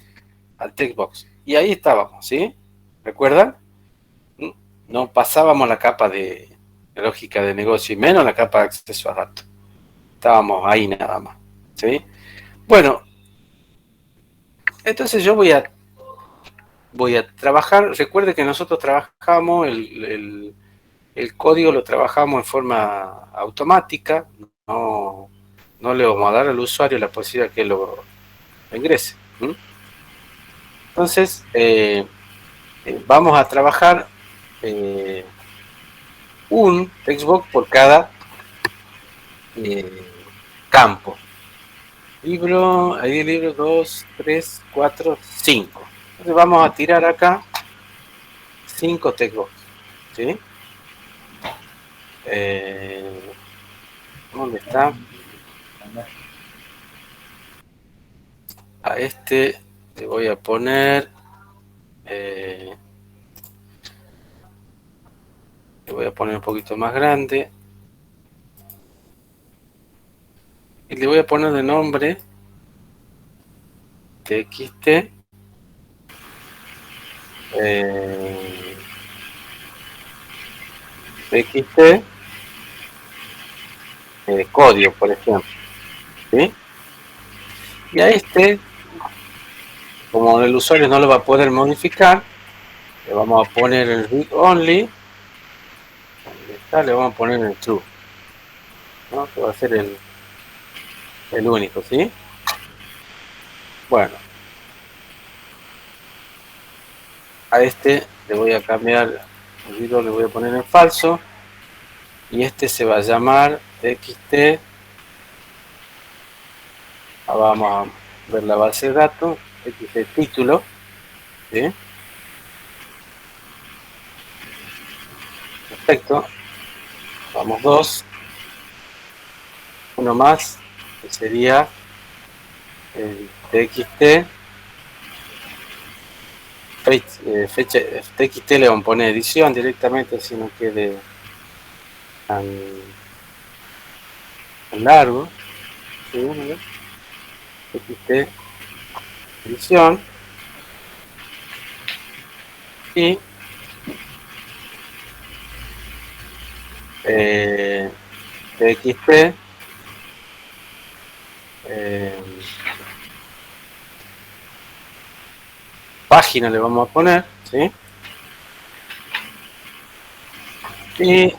al textbox. Y ahí estábamos, ¿sí? ¿Recuerdan? No pasábamos la capa de lógica de negocio y menos la capa de acceso a datos. Estábamos ahí nada más, ¿sí? Bueno, entonces yo voy a trabajar. Recuerde que nosotros trabajamos el código, lo trabajamos en forma automática, no no le vamos a dar al usuario la posibilidad que lo ingrese. Entonces, vamos a trabajar un textbox por cada campo. Libro, ahí libro 2, 3, 4, 5. Entonces vamos a tirar acá 5 textbox. ¿Sí? ¿Dónde está? A este le voy a poner le voy a poner un poquito más grande y le voy a poner de nombre txt txt código, por ejemplo. ¿Sí? Y a este, como el usuario no lo va a poder modificar, le vamos a poner el read only. ¿Dónde está? Le vamos a poner el true, ¿no? Que va a ser el único, ¿sí? Bueno, a este le voy a cambiar el read, le voy a poner en falso, y este se va a llamar txt. Vamos a ver la base de datos, txt título, ¿sí? Perfecto. Vamos 2, uno más, que sería el txt fecha, txt le vamos a poner edición directamente, así no quede tan largo. ¿Sí? Txt edición y txt página le vamos a poner, ¿sí? Y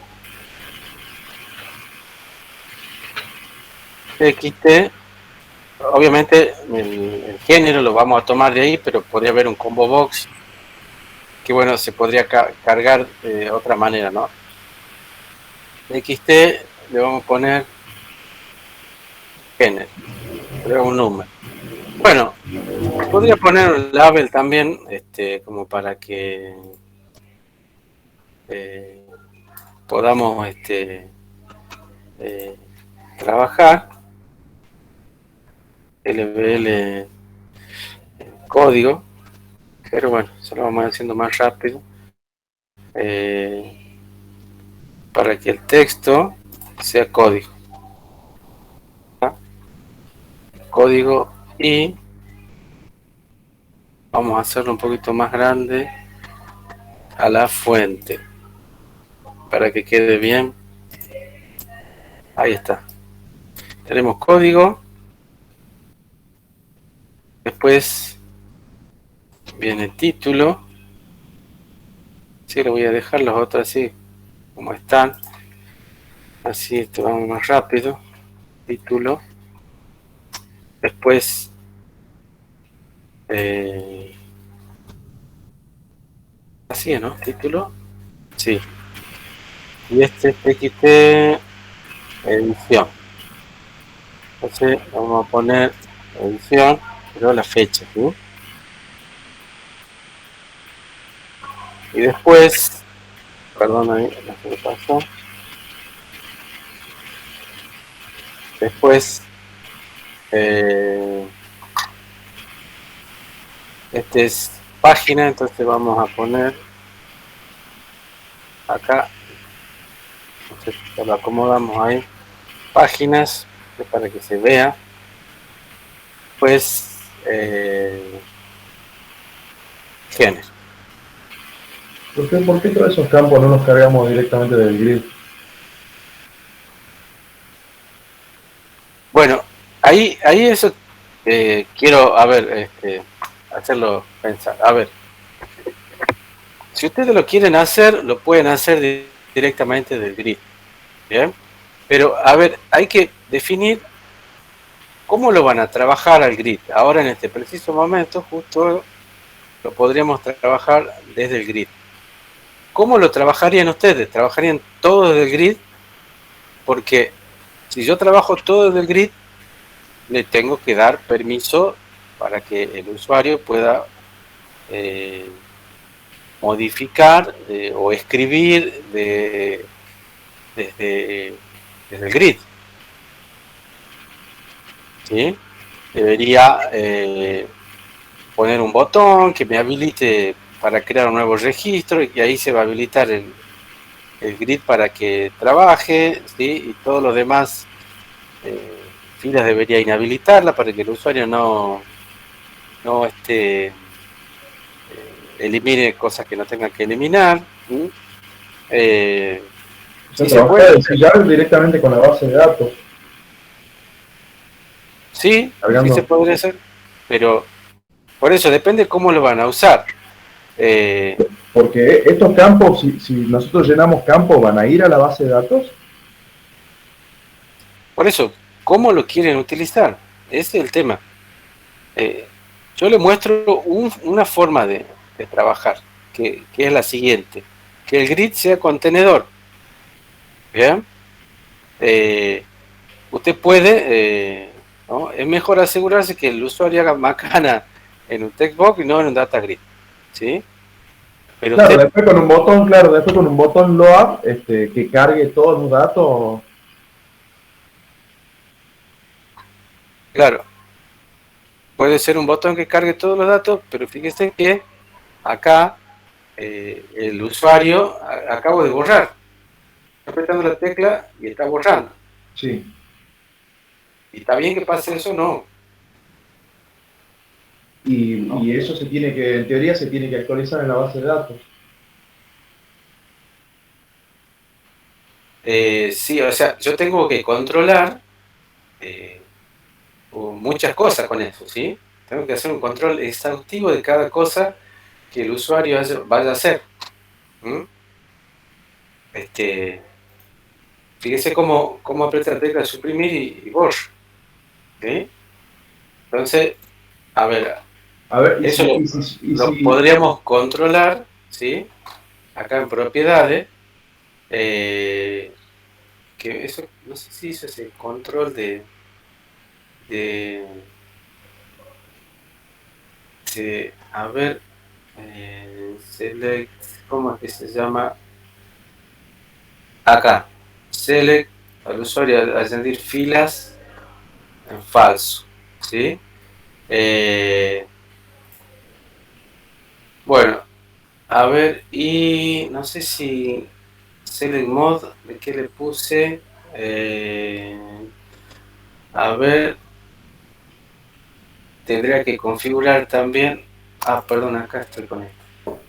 txt, obviamente el género lo vamos a tomar de ahí, pero podría haber un combo box que, bueno, se podría cargar de otra manera, ¿no? Txt le vamos a poner género, un número. Bueno, podría poner un label también, como para que podamos trabajar. LBL código, pero bueno, se lo vamos haciendo más rápido para que el texto sea código. Código y vamos a hacerlo un poquito más grande a la fuente para que quede bien. Ahí está. Tenemos código. Después viene título. Sí, lo voy a dejar los otros así como están. Así esto vamos más rápido. Título. Después así, ¿no? Título. Sí. Y este es txt edición. Entonces vamos a poner edición, pero la fecha, ¿sí? Y después, perdón, ahí no se me pasó. Después, este es página, entonces vamos a poner acá, entonces lo acomodamos ahí, páginas, para que se vea. Pues género. ¿Por qué todos esos campos no los cargamos directamente del grid? Bueno, ahí eso quiero, a ver, hacerlo pensar. A ver, si ustedes lo quieren hacer, lo pueden hacer directamente del grid, ¿bien? Pero, a ver, hay que definir ¿Cómo lo van a trabajar al grid? Ahora en este preciso momento justo lo podríamos trabajar desde el grid. ¿Cómo lo trabajarían ustedes? ¿Trabajarían todo desde el grid? Porque si yo trabajo todo desde el grid, le tengo que dar permiso para que el usuario pueda modificar o escribir desde el grid. ¿Sí? Debería poner un botón que me habilite para crear un nuevo registro, y ahí se va a habilitar el grid para que trabaje, ¿sí? Y todos los demás filas debería inhabilitarla para que el usuario no elimine cosas que no tenga que eliminar. Se Sí se trabaja puede. ya directamente con la base de datos. Sí, Cargando. sí se podría hacer, pero por eso depende cómo lo van a usar. Porque estos campos, si nosotros llenamos campos, ¿van a ir a la base de datos? Por eso, ¿cómo lo quieren utilizar? Ese es el tema. Yo le muestro una forma de trabajar, que es la siguiente: que el grid sea contenedor. ¿Bien? Usted puede, ¿no? Es mejor asegurarse que el usuario haga macana en un textbox y no en un data grid, ¿sí? Pero Claro, usted, después con un botón load, que cargue todos los datos. claro, puede ser un botón que cargue todos los datos, pero fíjese que acá el usuario acabo de borrar. Está apretando la tecla y está borrando. Sí. ¿Y está bien que pase eso? No. Y eso se tiene que, en teoría, se tiene que actualizar en la base de datos. Sí, o sea, yo tengo que controlar muchas cosas con eso, ¿sí? Tengo que hacer un control exhaustivo de cada cosa que el usuario vaya a hacer. Fíjese cómo aprieta la tecla de suprimir y borra. ¿Sí? Entonces, a ver, eso lo podríamos controlar, ¿sí? Acá en propiedades, que eso, no sé si eso es el control de a ver, select, ¿cómo es que se llama? Acá, select al usuario añadir filas en falso, ¿sí? Bueno, a ver, y no sé si select mode, ¿de qué le puse? A ver, tendría que configurar también. Ah, perdón, acá estoy con esto.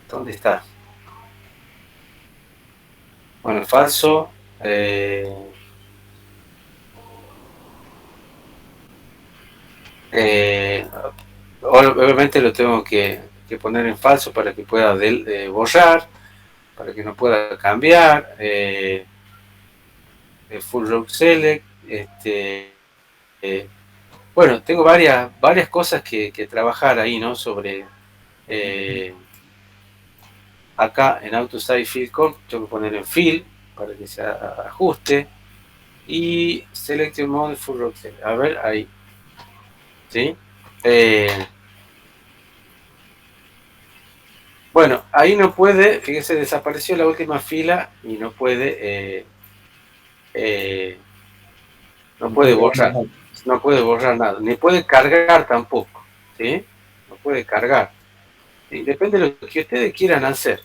¿Dónde está? Bueno, falso. Obviamente lo tengo que poner en falso para que pueda borrar, para que no pueda cambiar. Full row select. Bueno, tengo varias cosas que trabajar ahí, ¿no? Sobre acá en AutoStyle Field Comp, tengo que poner en Fill para que se ajuste. Y Selection Mode Full Row Select. A ver, ahí. ¿Sí? Bueno, ahí no puede, fíjese, desapareció la última fila y no puede borrar. No puede borrar nada, ni puede cargar tampoco, ¿sí? No puede cargar. Y depende de lo que ustedes quieran hacer.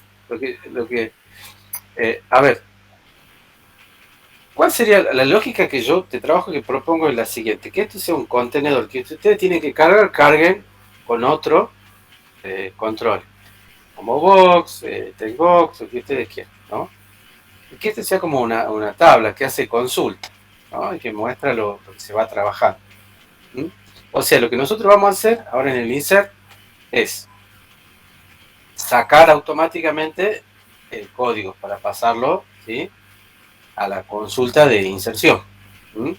A ver, ¿cuál sería la lógica que yo de trabajo que propongo? Es la siguiente: que esto sea un contenedor que ustedes tienen que cargar, carguen con otro control, como box, textbox, lo que ustedes quieran, ¿no? Y que este sea como una tabla que hace consulta, ¿no? Y que muestra lo que se va trabajando. O sea, lo que nosotros vamos a hacer ahora en el insert es sacar automáticamente el código para pasarlo, ¿sí?, a la consulta de inserción. ¿Mm?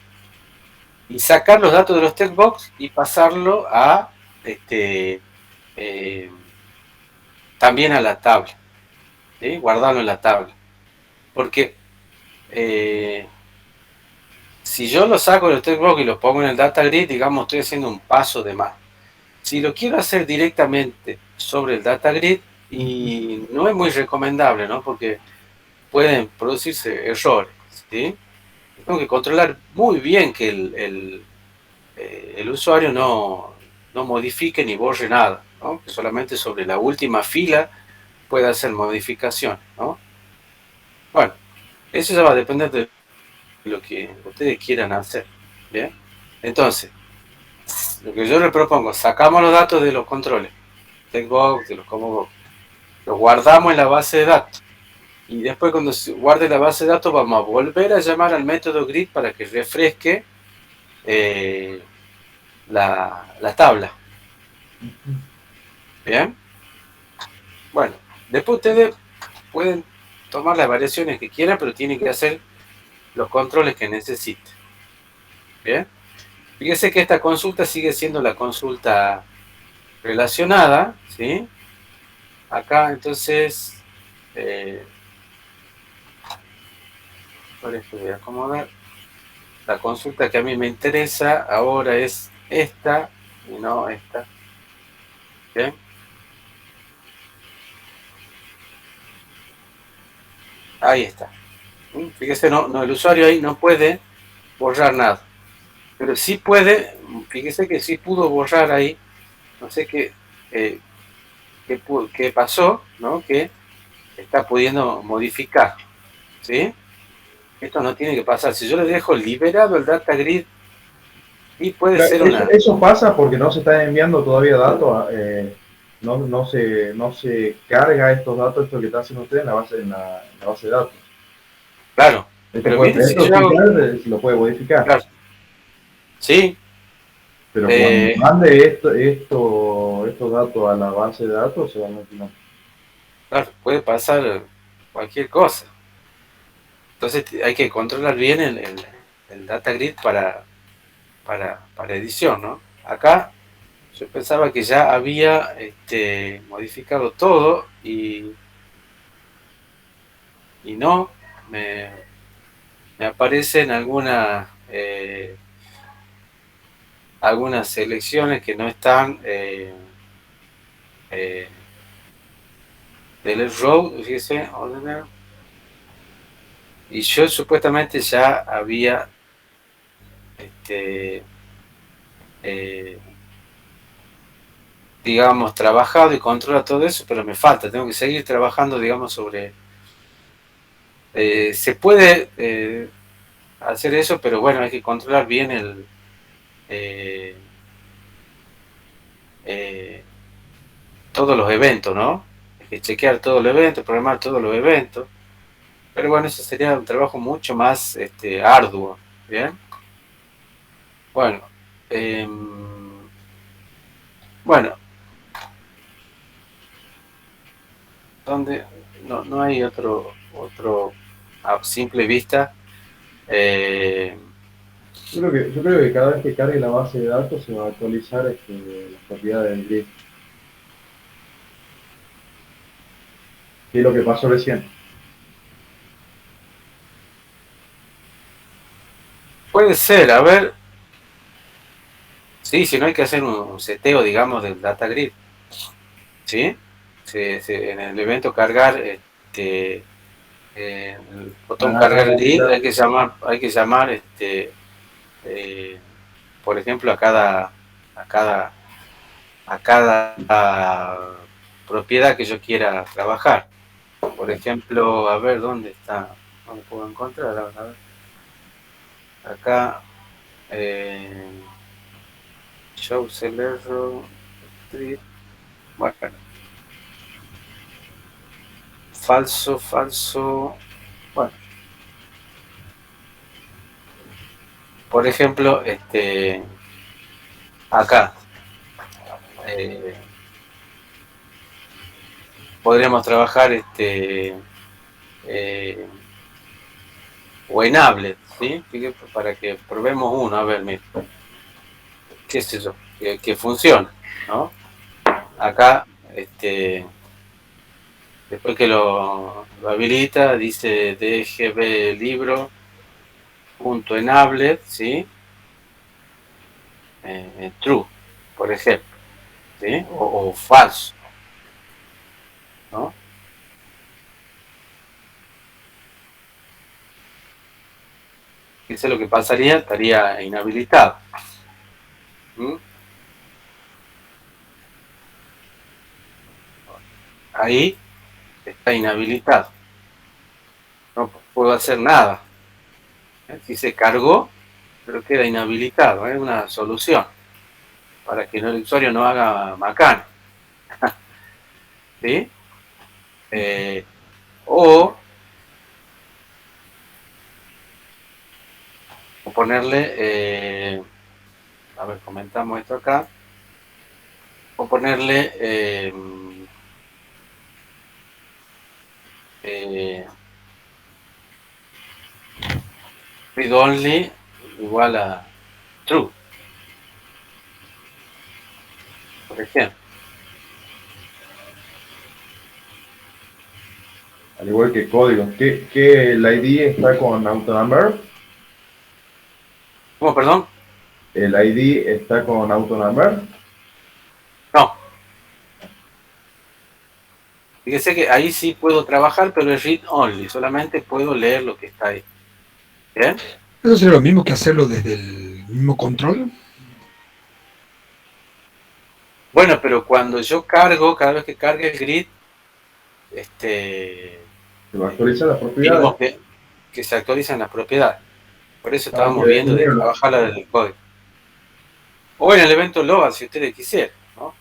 Y sacar los datos de los textbox y pasarlo a eh, también a la tabla, ¿sí? Guardarlo en la tabla. Porque si yo lo saco del textbox y lo pongo en el data grid, digamos, estoy haciendo un paso de más. Si lo quiero hacer directamente sobre el data grid, y no es muy recomendable, ¿no? Porque pueden producirse errores, ¿sí? Tengo que controlar muy bien que el usuario no modifique ni borre nada, ¿no? Que solamente sobre la última fila pueda hacer modificación, ¿no? Bueno, eso ya va a depender de lo que ustedes quieran hacer, ¿bien? Entonces, lo que yo le propongo, sacamos los datos de los controles, Textbox, de los CommObox, los guardamos en la base de datos, y después cuando se guarde la base de datos vamos a volver a llamar al método grid para que refresque eh, la tabla. ¿Bien? Bueno, después ustedes pueden tomar las variaciones que quieran, pero tienen que hacer los controles que necesiten. ¿Bien? Fíjese que esta consulta sigue siendo la consulta relacionada, ¿sí? Acá entonces, por esto voy a acomodar. La consulta que a mí me interesa ahora es esta y no esta. ¿Bien? Ahí está. Fíjese, no, el usuario ahí no puede borrar nada. Pero sí puede, fíjese que sí pudo borrar ahí, no sé qué pasó, ¿no? Que está pudiendo modificar, ¿sí? Esto no tiene que pasar. Si yo le dejo liberado el data grid, y puede ser una... Eso pasa porque no se están enviando todavía datos, no se carga estos datos, esto que está haciendo usted en la base de datos. Claro, pero mire, si Esto yo hago... se lo puede modificar. Claro, sí, Pero cuando mande estos datos a la base de datos, se van a modificar. claro, puede pasar cualquier cosa. Entonces hay que controlar bien el data grid para edición, ¿no? Acá yo pensaba que ya había modificado todo y no, me aparecen algunas selecciones que no están eh, del row, fíjese, ordener, y yo supuestamente ya había eh, digamos, trabajado y controlado todo eso, pero me falta, tengo que seguir trabajando, digamos, sobre... se puede hacer eso, pero bueno, hay que controlar bien eh, eh, todos los eventos, ¿no? Hay que chequear todos los eventos, programar todos los eventos. Pero bueno, eso sería un trabajo mucho más arduo, ¿bien? Bueno, eh, bueno, donde no hay otro a simple vista. Eh, Yo creo que cada vez que cargue la base de datos se va a actualizar las propiedades del grid. Que es lo que pasó recién. puede ser, a ver, sí, si no hay que hacer un seteo, digamos, del data grid, ¿sí? En el evento cargar, el botón cargar grid, hay que llamar, eh, por ejemplo, a cada, a cada propiedad que yo quiera trabajar. Por ejemplo, a ver, ¿dónde está? ¿Dónde puedo encontrar? A ver. Acá, show seller street, bueno, falso, bueno, por ejemplo, acá, eh, podríamos trabajar, o enable, ¿sí? Para que probemos uno, a ver, mira, qué sé yo, que funciona, ¿no? Acá, después que lo habilita, dice DGB libro punto enable, ¿sí? True, por ejemplo, ¿sí? O falso, ¿no? Eso es lo que pasaría, estaría inhabilitado. ¿Mm? Ahí está inhabilitado. No puedo hacer nada. Si se cargó, pero queda inhabilitado. Es una solución para que el usuario no haga macana. ¿Sí? O ponerle, a ver, comentamos esto acá, o ponerle read only igual a true, por ejemplo. Al igual que código. ¿Que el ID está con AutoNumber? ¿Cómo, perdón? ¿El ID está con AutoNumber? No. Fíjese que ahí sí puedo trabajar, pero es read only, solamente puedo leer lo que está ahí. ¿Bien? ¿Eso sería lo mismo que hacerlo desde el mismo control? Bueno, pero cuando yo cargo, cada vez que cargue el grid, Se va a actualizar las digamos propiedades. que se actualizan las propiedades. Por eso Hay que estábamos viendo de definirlo. trabajarla desde el código. O en el evento load, si ustedes quisieran, ¿no?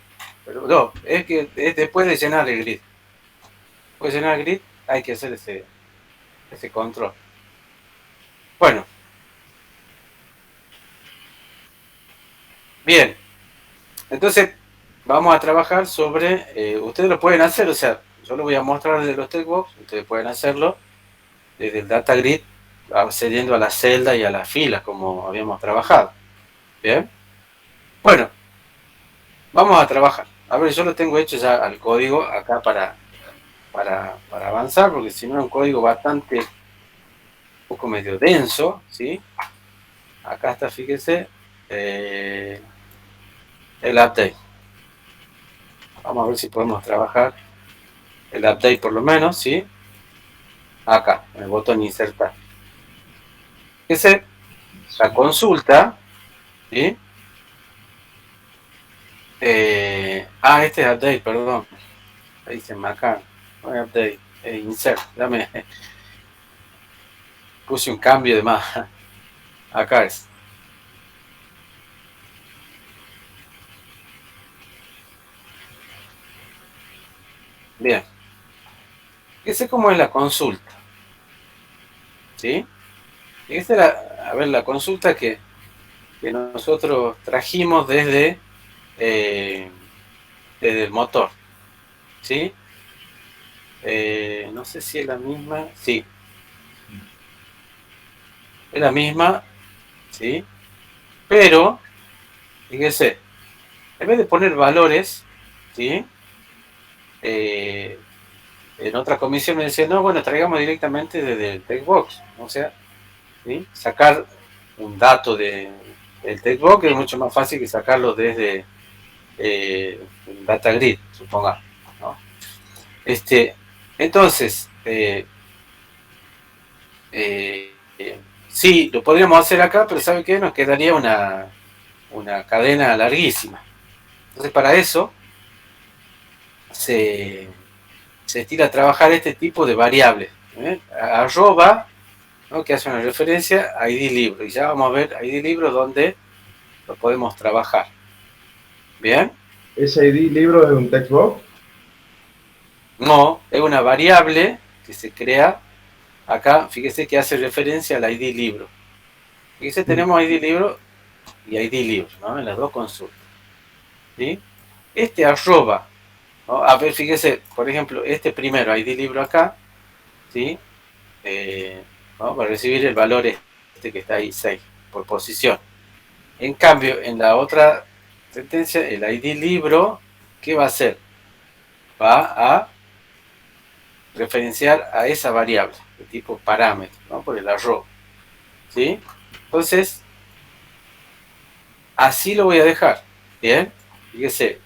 Pero no, es que es después de llenar el grid. Después de llenar el grid, hay que hacer ese control. Bueno. Bien. Entonces, vamos a trabajar sobre, ustedes lo pueden hacer, o sea, yo lo voy a mostrar desde los textbox, ustedes pueden hacerlo desde el data grid, accediendo a la celda y a las filas, como habíamos trabajado. Bien. Bueno, vamos a trabajar. A ver, yo lo tengo hecho ya al código acá para avanzar, porque si no es un código bastante, un poco medio denso, ¿sí? Acá está, fíjese, el update. Vamos a ver si podemos trabajar el update por lo menos, ¿sí? Acá, en el botón insertar. Fíjese, la consulta, ¿sí? Este es update, perdón. Ahí dice acá, no es update, insert, puse un cambio de más. Acá es. Bien. Fíjese cómo es la consulta, ¿sí? Fíjese a ver, la consulta que nosotros trajimos desde el motor, ¿sí? No sé si es la misma, sí, es la misma, ¿sí? Pero, fíjese, en vez de poner valores, ¿sí? En otra comisión me decía, no, bueno, traigamos directamente desde el textbox, o sea, ¿sí? Sacar un dato del textbox es mucho más fácil que sacarlo desde el data grid, supongamos, ¿no? Entonces, sí, lo podríamos hacer acá, pero ¿sabe qué? Nos quedaría una cadena larguísima. Entonces, para eso se estira a trabajar este tipo de variables. Arroba, ¿no? Que hace una referencia a ID libro. Y ya vamos a ver ID libro donde lo podemos trabajar. ¿Bien? ¿Ese ID libro es un textbox? No, es una variable que se crea acá. Fíjese que hace referencia al ID libro. Fíjese, tenemos ID libro y ID libro, ¿no? En las dos consultas. ¿Sí? Este arroba, ¿no? A ver, fíjese, por ejemplo, este primero ID libro acá, ¿sí? ¿no? Va a recibir el valor este que está ahí, 6, por posición. En cambio, en la otra sentencia, el ID libro, ¿qué va a hacer? Va a referenciar a esa variable de tipo parámetro, ¿no? Por el arrow, ¿sí? Entonces, así lo voy a dejar, ¿bien? Fíjese,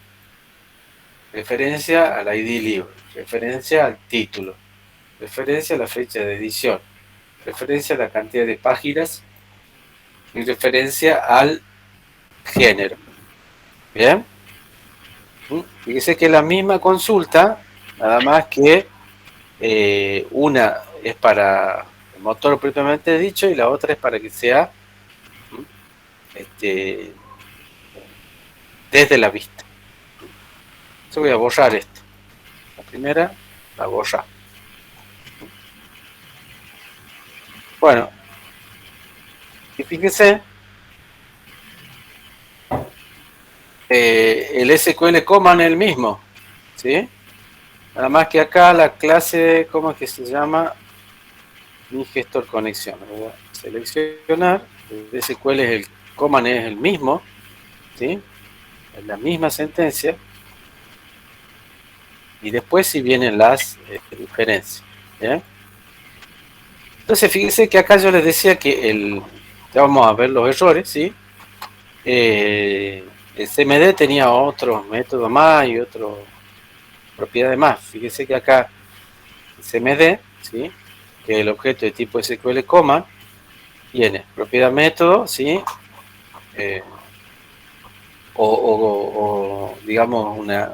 referencia al ID libro, referencia al título, referencia a la fecha de edición, referencia a la cantidad de páginas y referencia al género, ¿bien? Fíjese que es la misma consulta, nada más que una es para el motor propiamente dicho y la otra es para que sea desde la vista. Yo voy a borrar esto. La primera la borra. Bueno, y fíjese, el SQL command es el mismo, ¿sí? Nada más que acá la clase, ¿cómo es que se llama? Mi gestor conexión. Voy a seleccionar. El SQL es el command es el mismo, ¿sí? Es la misma sentencia. Y después si vienen las diferencias, ¿bien? Entonces fíjense que acá yo les decía que ya vamos a ver los errores, ¿sí? El CMD tenía otros métodos más y otras propiedades más. Fíjense que acá el CMD, ¿sí? Que es el objeto de tipo SQL command, tiene propiedad método, ¿sí? O digamos una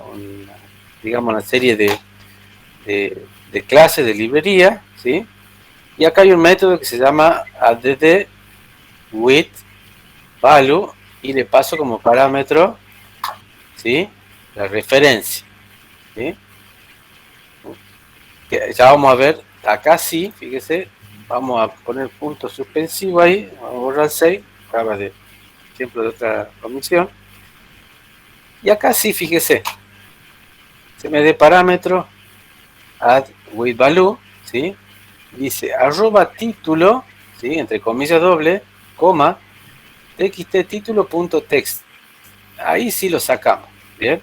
serie de clases de librería, ¿sí? Y acá hay un método que se llama add with value y le paso como parámetro, ¿sí? La referencia, ¿sí? Que ya vamos a ver, acá sí, fíjese, vamos a poner punto suspensivo ahí, vamos a borrar 6, acaba de ejemplo de otra comisión. Y acá sí, fíjese, se me dé parámetro, add with value, ¿sí? Dice arroba título, ¿sí? Entre comillas doble, coma, txt título.text. Ahí sí lo sacamos, ¿bien?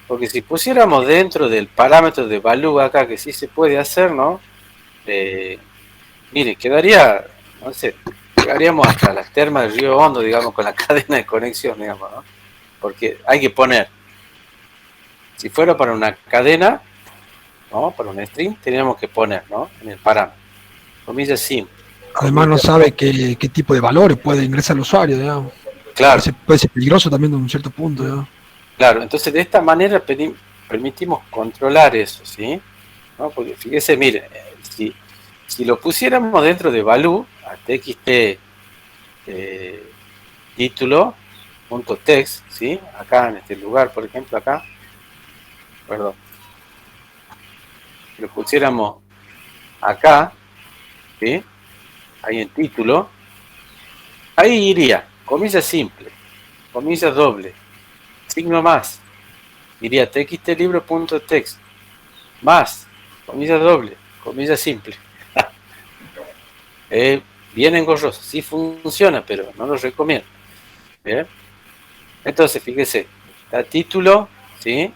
Porque si pusiéramos dentro del parámetro de value acá, que sí se puede hacer, ¿no? Mire, quedaría, no sé, llegaríamos hasta las termas del río Hondo, digamos, con la cadena de conexión, digamos, ¿no? Porque hay que poner, si fuera para una cadena, ¿no? Para un string, teníamos que poner, ¿no? En el parámetro. Comillas simple. Además no sabe qué tipo de valores puede ingresar el usuario, digamos. Claro. Puede ser peligroso también en un cierto punto, digamos. Claro, entonces de esta manera permitimos controlar eso, ¿sí? ¿No? Porque fíjese, mire, si lo pusiéramos dentro de value, a txt título.text, ¿sí? Acá en este lugar, por ejemplo, acá, perdón, si lo pusiéramos acá, ¿sí? Ahí en título, ahí iría, comillas simple, comillas doble, signo más, iría txtlibro.text, más, comillas doble, comillas simple. Bien engorroso, sí funciona, pero no lo recomiendo. ¿Bien? Entonces, fíjese, está título, ¿sí?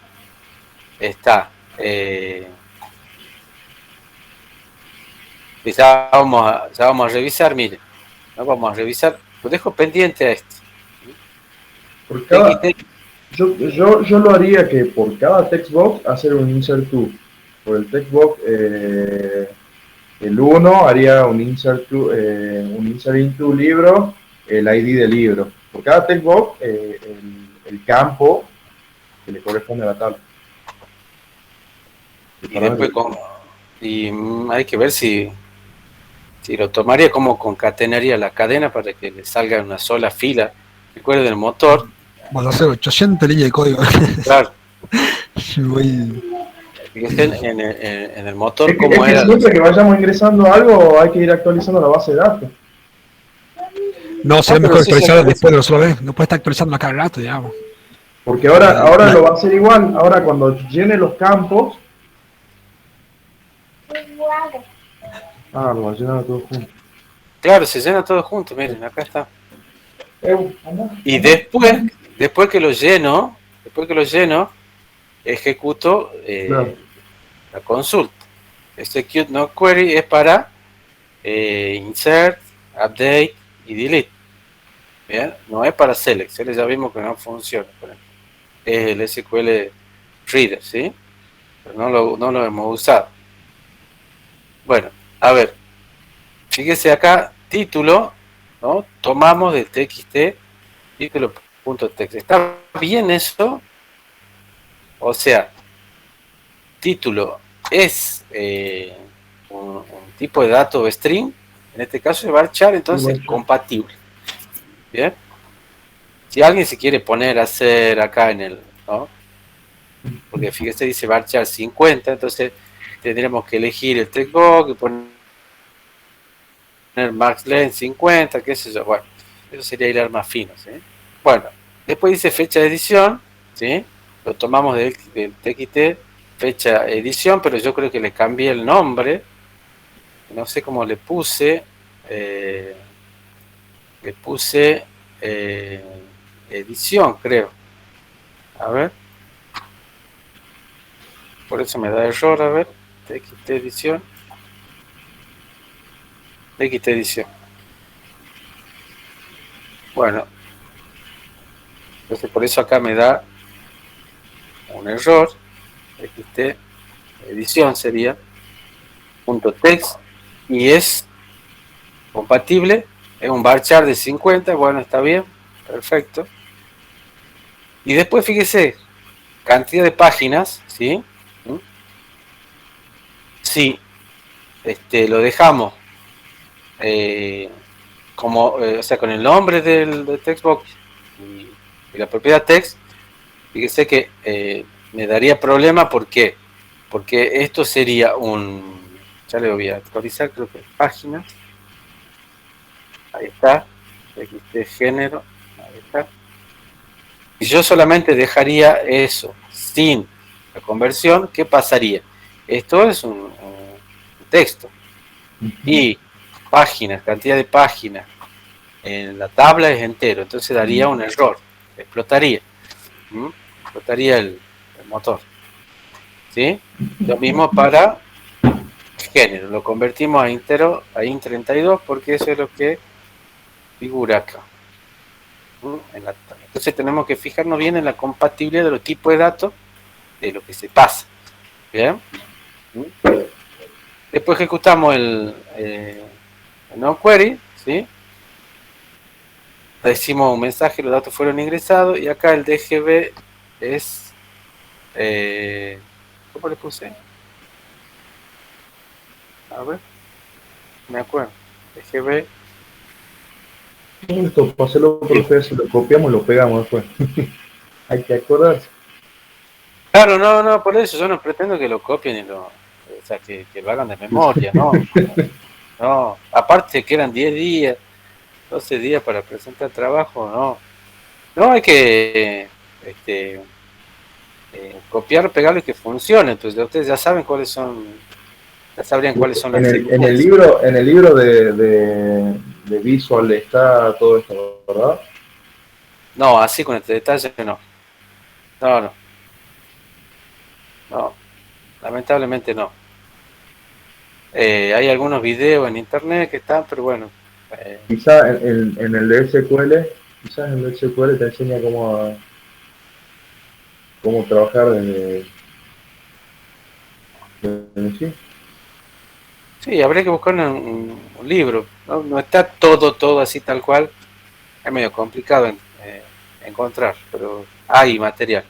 Está, ya vamos a revisar, miren, ¿no? Vamos a revisar, lo dejo pendiente a este. Por cada, yo lo haría que por cada textbox hacer un insert to. Por el textbox, el 1 haría un insert into libro, el ID del libro. Por cada textbox, el campo que le corresponde a la tabla. Y después hay que ver si lo tomaría, como concatenaría la cadena para que le salga en una sola fila. Recuerden el motor. Vamos a hacer 800 líneas de código. Claro. Fíjense en el motor, ¿cómo era? Siempre que vayamos ingresando algo, hay que ir actualizando la base de datos. No, será mejor actualizarla después de una sola vez. No puede estar actualizando cada rato, digamos. Porque ahora lo va a hacer igual. Ahora cuando llene los campos... lo va a llenar todo junto. Claro, se llena todo junto, miren, acá está. Y después que lo lleno, ejecuto Claro. la consulta. Execute no query es para insert, update y delete. Bien, no es para select. Select ya vimos que no funciona. Es el SQL Reader, ¿sí? Pero no lo hemos usado. Bueno, a ver. Fíjese acá, título, ¿no? Tomamos del TXT, título.txt. ¿Está bien eso? O sea, título es un tipo de dato string, en este caso es varchar, entonces compatible. Bien. Si alguien se quiere poner a hacer acá en el, ¿no? Porque fíjese, dice varchar 50, entonces tendríamos que elegir el textbox y poner max length 50, qué sé yo. Bueno, eso sería hilar más fino, ¿sí? Bueno, después dice fecha de edición, ¿sí? Lo tomamos del TXT, fecha edición, pero yo creo que le cambié el nombre. No sé cómo le puse. Edición, creo. A ver. Por eso me da error, a ver. TXT edición. TXT edición. Bueno. Entonces por eso acá me da un error. TXT edición sería .text y es compatible, es un varchar de 50, bueno, está bien, perfecto. Y después fíjese, cantidad de páginas, ¿sí? Sí, lo dejamos como, o sea, con el nombre del textbox y la propiedad text, fíjese que me daría problema, ¿por qué? Porque esto sería ya le voy a actualizar, creo que páginas. Ahí está, XT género, ahí está. Si yo solamente dejaría eso sin la conversión, ¿qué pasaría? Esto es un texto. Y páginas, cantidad de páginas en la tabla es entero, entonces daría un error, explotaría. Explotaría el motor. ¿Sí? Lo mismo para género, lo convertimos a int32 porque eso es lo que figura acá. Entonces tenemos que fijarnos bien en la compatibilidad de los tipos de datos de lo que se pasa. ¿Bien? Después ejecutamos el no query, ¿sí? Decimos un mensaje, los datos fueron ingresados y acá el DGB es ¿cómo le puse? A ver, me acuerdo. DGB. Esto, paselo por ustedes, lo copiamos y lo pegamos después. Hay que acordarse. Claro, no, por eso yo no pretendo que lo copien o sea, que lo hagan de memoria, ¿no? No, aparte que eran 10 días, 12 días para presentar trabajo, no hay que copiar, pegarlo y que funcione. Entonces ustedes ya saben cuáles son, ya sabrían cuáles son las en el libro de Visual está todo esto, ¿verdad? No, así con este detalle no, lamentablemente no. Hay algunos videos en internet que están, pero bueno. Quizá en el de SQL, quizás en el SQL te enseña cómo trabajar desde sí. Sí, habría que buscar un libro, no está todo así tal cual, es medio complicado encontrar, pero hay material.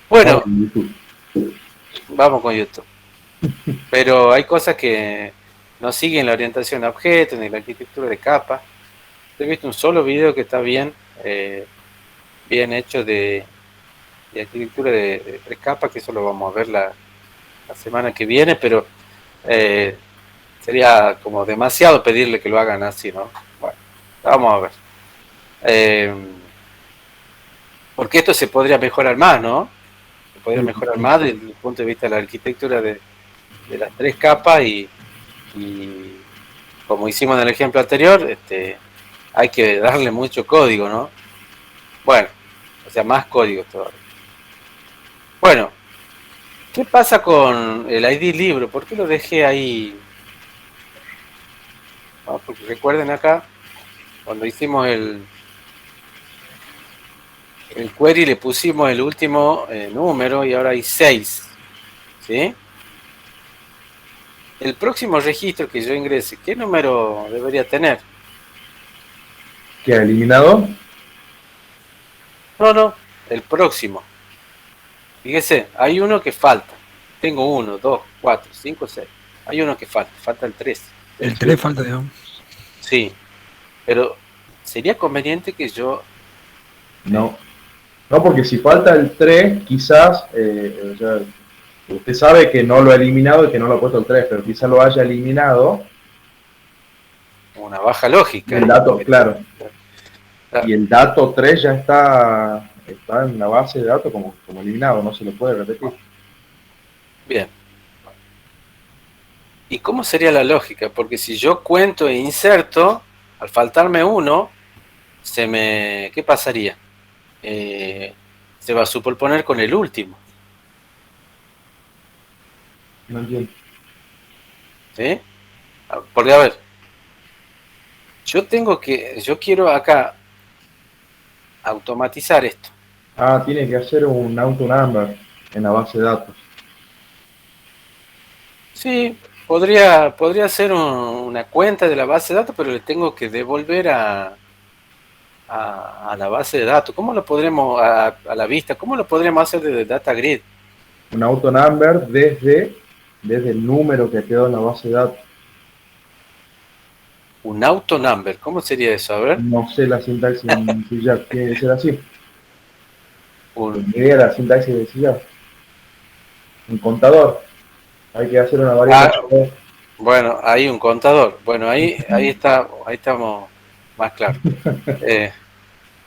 Bueno, vamos con YouTube. Pero hay cosas que no siguen la orientación a objetos ni la arquitectura de capa. He visto un solo video que está bien hecho de arquitectura de 3 capas, que eso lo vamos a ver la semana que viene, pero sería como demasiado pedirle que lo hagan así, ¿no? Bueno, vamos a ver. Porque esto se podría mejorar más, ¿no? Se podría mejorar más desde el punto de vista de la arquitectura de las 3 capas y y como hicimos en el ejemplo anterior, hay que darle mucho código, ¿no? Bueno, o sea, más código todavía. Bueno, ¿qué pasa con el ID libro? ¿Por qué lo dejé ahí? ¿No? Porque recuerden acá, cuando hicimos el query le pusimos el último número y ahora hay 6, ¿sí? El próximo registro que yo ingrese, ¿qué número debería tener? ¿Qué ha eliminado? No, el próximo. Fíjese, hay uno que falta. Tengo 1, 2, 4, 5, 6. Hay uno que falta el 3. El 3 falta, digamos. Sí, pero sería conveniente que yo... No. No, porque si falta el 3, quizás, o sea, usted sabe que no lo ha eliminado y que no lo ha puesto el 3, pero quizás lo haya eliminado. Una baja lógica. El dato, claro. Claro. Y el dato 3 ya está en la base de datos como eliminado, no se lo puede repetir. Bien. ¿Y cómo sería la lógica? Porque si yo cuento e inserto, al faltarme uno, ¿qué pasaría? Se va a superponer con el último. No entiendo. ¿Sí? Porque a ver, yo quiero acá automatizar esto. Ah, tiene que hacer un auto number en la base de datos. Sí, podría ser una cuenta de la base de datos, pero le tengo que devolver a la base de datos. ¿Cómo lo podremos, a la vista, cómo lo podremos hacer desde Data Grid? Un auto number desde el número que quedó en la base de datos. Un auto number, ¿cómo sería eso? A ver. No sé la sintaxis en C#, tiene que ser así. Un, Idea la sintaxis de C#. Un contador. Hay que hacer una variable. bueno, ahí un contador. Bueno, ahí estamos más claros.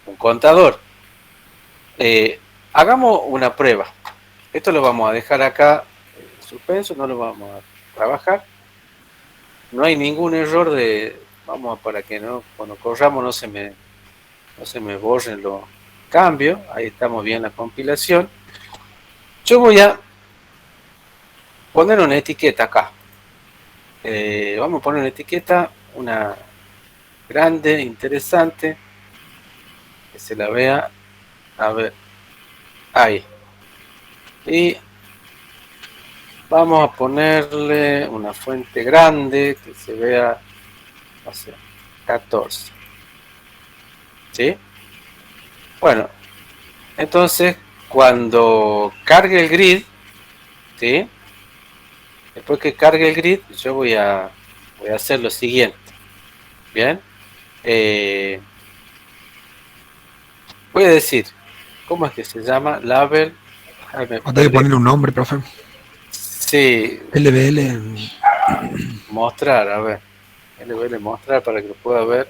Un contador. Hagamos una prueba. Esto lo vamos a dejar acá en suspenso, no lo vamos a trabajar. No hay ningún error para que cuando corramos no se me borren los cambios. Ahí estamos bien la compilación. Yo voy a poner una etiqueta acá. Vamos a poner una etiqueta, una grande, interesante, que se la vea, a ver, ahí. Y vamos a ponerle una fuente grande, que se vea, no sé, 14. ¿Sí? Bueno, entonces, cuando cargue el grid, ¿sí? Después que cargue el grid, yo voy a hacer lo siguiente. Bien. Voy a decir, ¿cómo es que se llama? Label. Hay que ponerle un nombre, profe. Sí. LBL. Mostrar, a ver. LBL mostrar para que lo pueda ver.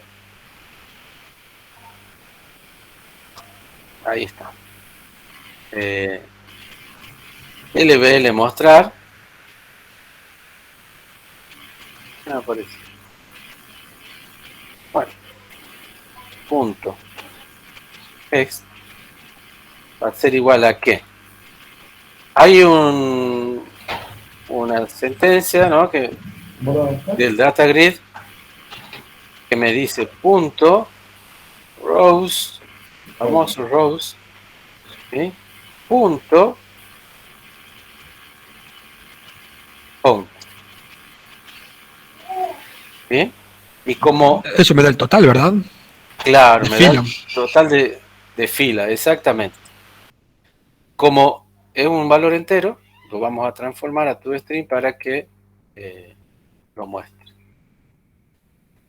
Ahí está. LBL mostrar. No aparece. Bueno. Punto. Text. Va a ser igual a qué. Hay una sentencia, ¿no? Que del data grid que me dice punto rows, famoso rows, ¿sí? Punto home. ¿Sí? Y como... Eso me da el total, ¿verdad? Claro, de me fila. da el total de fila, exactamente. Como es un valor entero, lo vamos a transformar a toString para que lo muestre.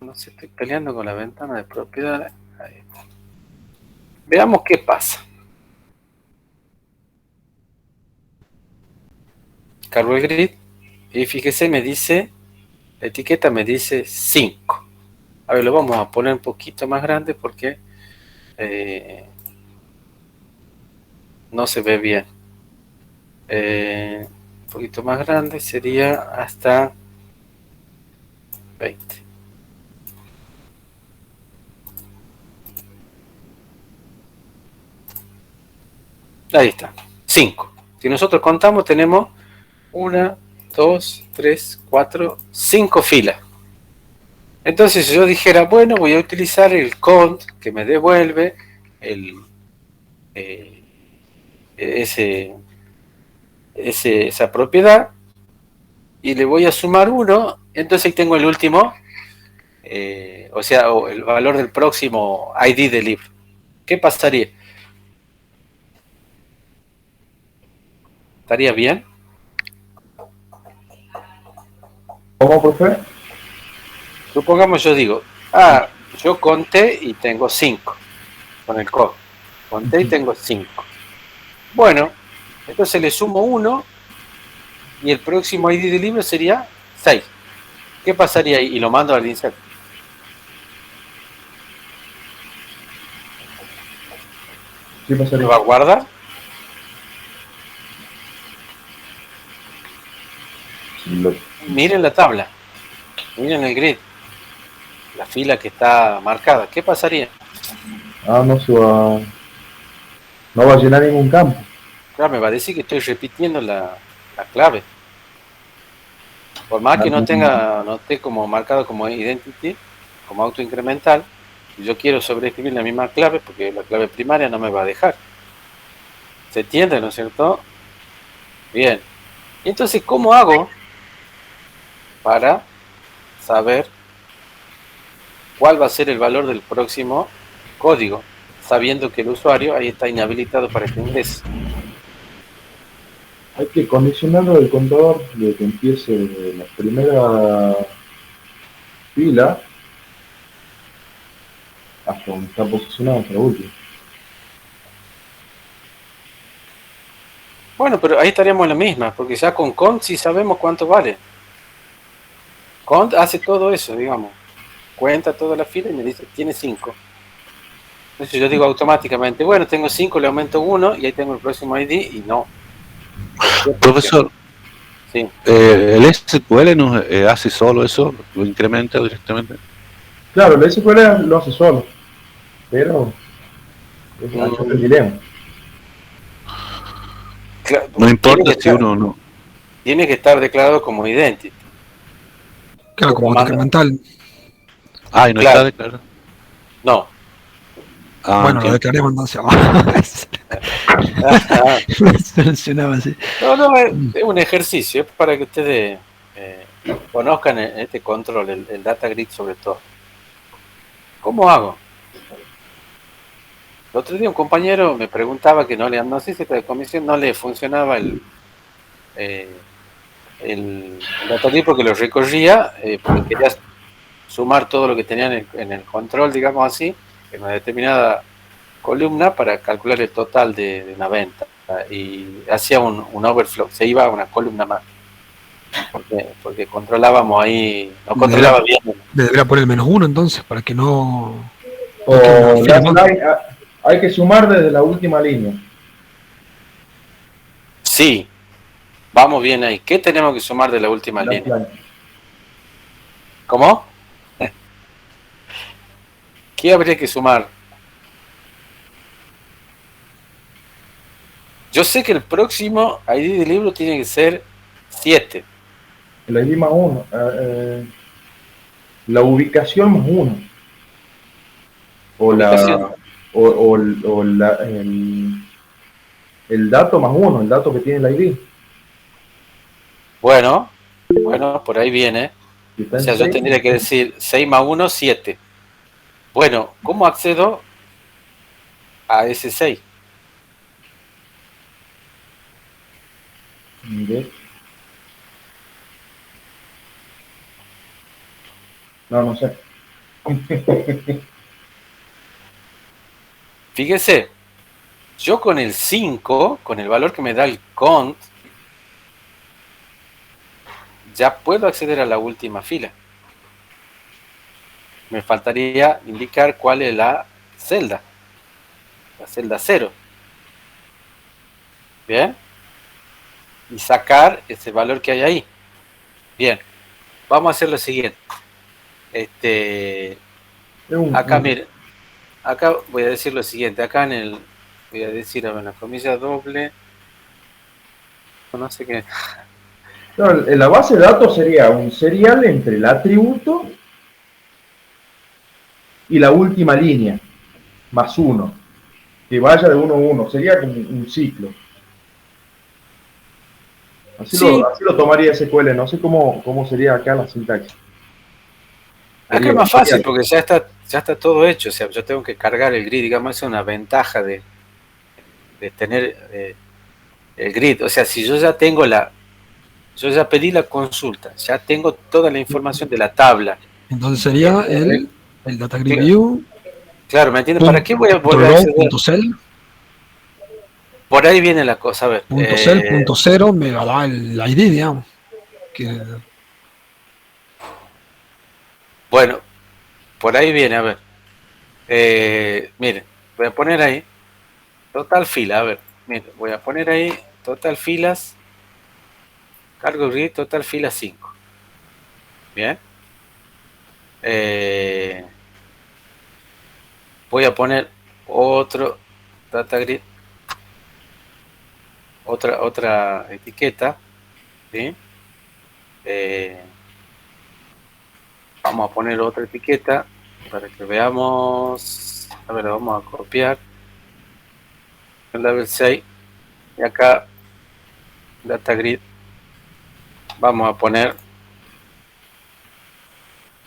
No sé, estoy peleando con la ventana de propiedades. Ahí está. Veamos qué pasa. Cargo el grid y fíjese, me dice, la etiqueta me dice 5. A ver, lo vamos a poner un poquito más grande porque no se ve bien. Un poquito más grande sería hasta 20. Ahí está. 5. Si nosotros contamos, tenemos 1, 2, 3, 4, 5 filas. Entonces, si yo dijera, bueno, voy a utilizar el cont que me devuelve esa propiedad y le voy a sumar 1, entonces ahí tengo el último, o el valor del próximo ID del libro. ¿Qué pasaría? ¿Estaría bien? ¿Cómo, profe? Supongamos yo digo, yo conté y tengo 5 con el code. Conté y tengo 5. Bueno, entonces le sumo 1 y el próximo ID del libro sería 6. ¿Qué pasaría ahí? Y lo mando al insert. ¿Qué pasaría? ¿Lo va a guardar? Miren la tabla. Miren el grid. La fila que está marcada. ¿Qué pasaría? No va a llenar ningún campo. Claro, me va a decir que estoy repitiendo la clave. Por más que no esté como marcado como identity, como autoincremental, yo quiero sobreescribir la misma clave porque la clave primaria no me va a dejar. ¿Se entiende, no es cierto? Bien. Y entonces, ¿cómo hago para saber cuál va a ser el valor del próximo código, sabiendo que el usuario ahí está inhabilitado para que ingrese? Hay que condicionarlo del contador de que empiece la primera fila hasta donde está posicionado hasta la última. Bueno, pero ahí estaríamos en la misma, porque ya con cont sí sabemos cuánto vale. Cont hace todo eso, digamos. Cuenta toda la fila y me dice, tiene 5. Entonces yo digo automáticamente, bueno, tengo 5, le aumento 1 y ahí tengo el próximo ID y no. Profesor, sí. ¿El SQL nos hace solo eso? ¿Lo incrementa directamente? Claro, el SQL lo hace solo, pero es el dilema. Claro, No importa si uno no. Tiene que estar declarado como identity. Claro, como incremental. Y no está declarado. No. Bueno, entiendo. lo declaremos entonces. Funcionaba así. No, es un ejercicio, es para que ustedes conozcan este control, el data grid sobre todo. ¿Cómo hago? El otro día un compañero me preguntaba que no sé si esta comisión no le funcionaba el data grid porque lo recorría, porque quería sumar todo lo que tenía en el control, digamos así, en una determinada columna para calcular el total de una venta, y hacía un overflow, se iba a una columna más, porque controlábamos ahí, no controlaba bien. Debería poner el -1 entonces, para que no... Hay que sumar desde la última línea. Sí, vamos bien ahí. ¿Qué tenemos que sumar de la última línea? ¿Cómo? ¿Qué habría que sumar? Yo sé que el próximo ID del libro tiene que ser 7. El ID más 1. La ubicación más 1. El dato más 1, el dato que tiene el ID. Bueno, por ahí viene. O sea, yo tendría que decir 6 más 1, 7. Bueno, ¿cómo accedo a ese 6? No sé. Fíjese, yo con el 5, con el valor que me da el cont, ya puedo acceder a la última fila. Me faltaría indicar cuál es la celda 0. Bien. Y sacar ese valor que hay ahí. Bien. Vamos a hacer lo siguiente. Acá, mire, acá voy a decir lo siguiente, acá voy a decir, a ver, la comilla doble, no sé qué. No, en la base de datos sería un serial entre el atributo y la última línea, más 1, que vaya de 1 a 1, sería como un ciclo. Así, Sí. así lo tomaría SQL, no sé cómo sería acá la sintaxis. Acá es más fácil porque ya está todo hecho, o sea, yo tengo que cargar el grid, digamos, es una ventaja de tener el grid, o sea, si yo ya tengo yo ya pedí la consulta, ya tengo toda la información de la tabla. Entonces sería el data grid view. Claro, ¿me entiendes? ¿Para qué voy a volver a acceder? .cell. Por ahí viene la cosa, a ver. .cell, .0 me da el ID, digamos. Bueno, por ahí viene, a ver. Miren, voy a poner ahí total fila, a ver. Miren, voy a poner ahí total filas, cargo grid, total fila 5. Bien. Voy a poner otro data grid, otra etiqueta, ¿sí? Vamos a poner otra etiqueta para que veamos. A ver, vamos a copiar el level 6 y acá data grid vamos a poner,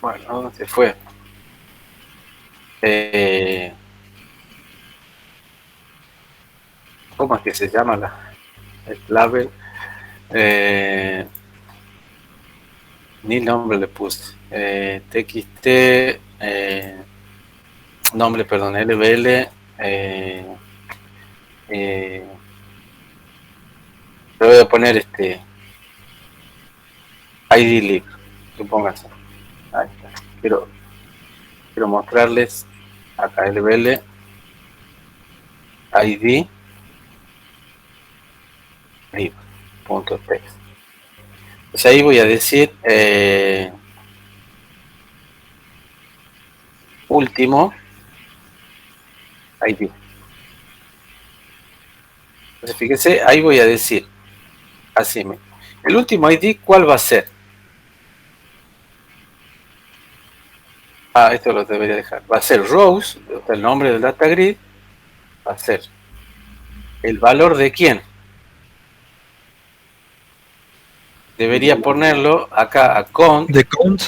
bueno, ¿dónde se fue? ¿Cómo es que se llama el label? Ni nombre le puse. TXT, nombre, perdón, LBL. Le voy a poner ID lib, supóngase. Ahí está. Quiero mostrarles acá LBL ID lib.text. Pues ahí voy a decir último ID. Entonces fíjense, ahí voy a decir así, el último ID, ¿cuál va a ser? Esto lo debería dejar. Va a ser rows, el nombre del data grid, va a ser el valor de quién. Debería ponerlo acá a count. De count.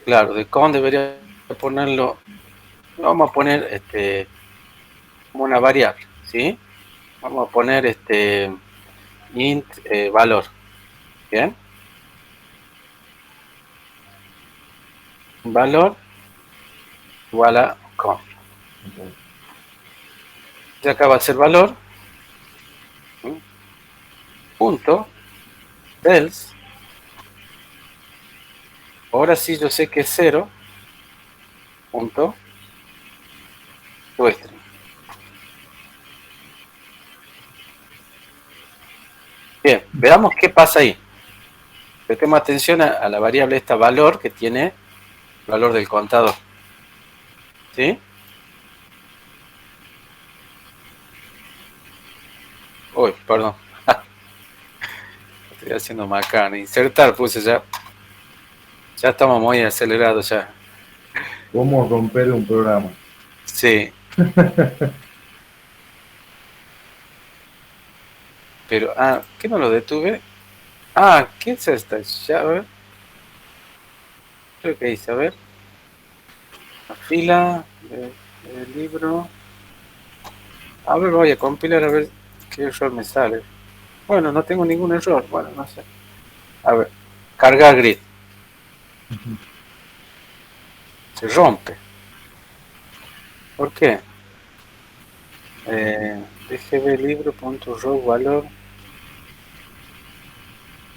Claro, de count debería ponerlo. Vamos a poner como una variable, ¿sí? Vamos a poner int valor. Bien. Valor igual a count. Y acá va a ser valor. Punto. Else. Ahora sí yo sé que es 0. Punto. String. Bien, veamos qué pasa ahí. Prestemos atención a la variable esta valor que tiene el valor del contador. ¿Sí? Uy, perdón. Estoy haciendo macana. Insertar puse ya. Ya estamos muy acelerados ya. ¿Cómo romper un programa? Sí. Pero, ¿qué no lo detuve? ¿Qué es esta? Ya, a ver. Creo que hice, a ver. La fila del libro. A ver, voy a compilar a ver qué error me sale. Bueno, no tengo ningún error. Bueno, no sé. A ver. Cargar grid. Se rompe. ¿Por qué? DGB libro.row valor.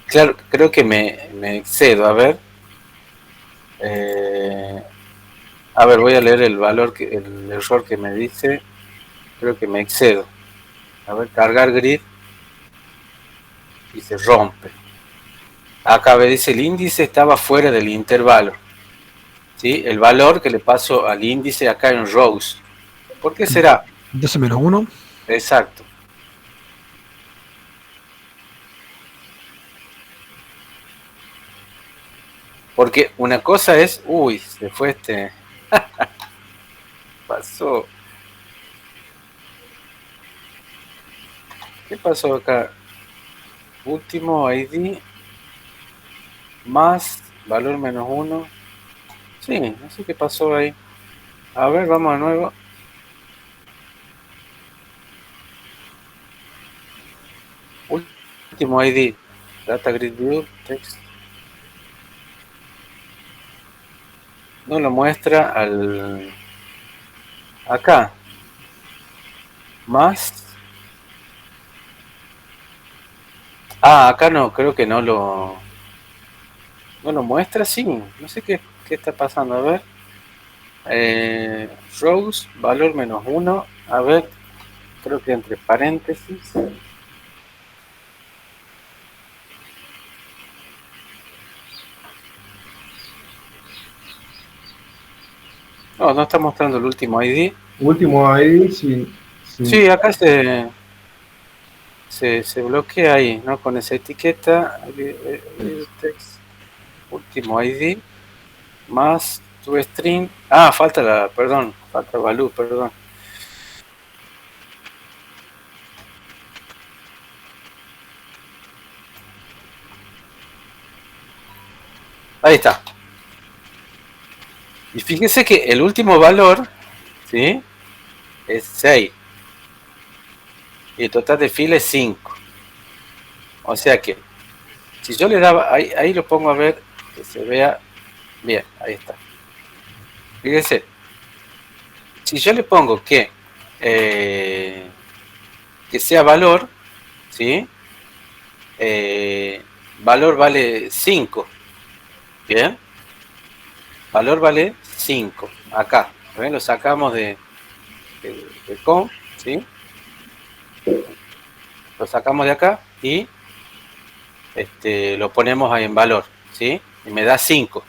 Claro, creo que me excedo. A ver. A ver, voy a leer el valor, el error que me dice. Creo que me excedo. A ver, cargar grid. Y se rompe. Acá me dice el índice estaba fuera del intervalo. ¿sí? El valor que le paso al índice acá en rows. ¿Por qué será? Índice -1. Exacto. Porque una cosa es, uy, se fue pasó. ¿Qué pasó acá? Último ID más valor -1. Sí, no sé qué pasó ahí. A ver, vamos de nuevo. Último ID. Data Grid View, text. No lo muestra al... acá. Más... Ah, acá no, creo que no lo muestra, sí. No sé qué está pasando. A ver. Rows, valor -1. A ver, creo que entre paréntesis. No, no está mostrando el último ID. Último ID sin Sí, acá se bloquea ahí, ¿no? Con esa etiqueta. Text, último ID. Más tu string. Ah, falta value, perdón. Ahí está. Y fíjese que el último valor, ¿sí? Es 6. Y el total de fila es 5. O sea que, si yo le daba, ahí lo pongo a ver, que se vea bien, ahí está. Fíjese, si yo le pongo que sea valor, ¿sí? Valor vale 5. Bien. Valor vale 5. Acá. ¿Ven? Lo sacamos de com, ¿sí? Lo sacamos de acá y lo ponemos ahí en valor, ¿sí? Y me da 5.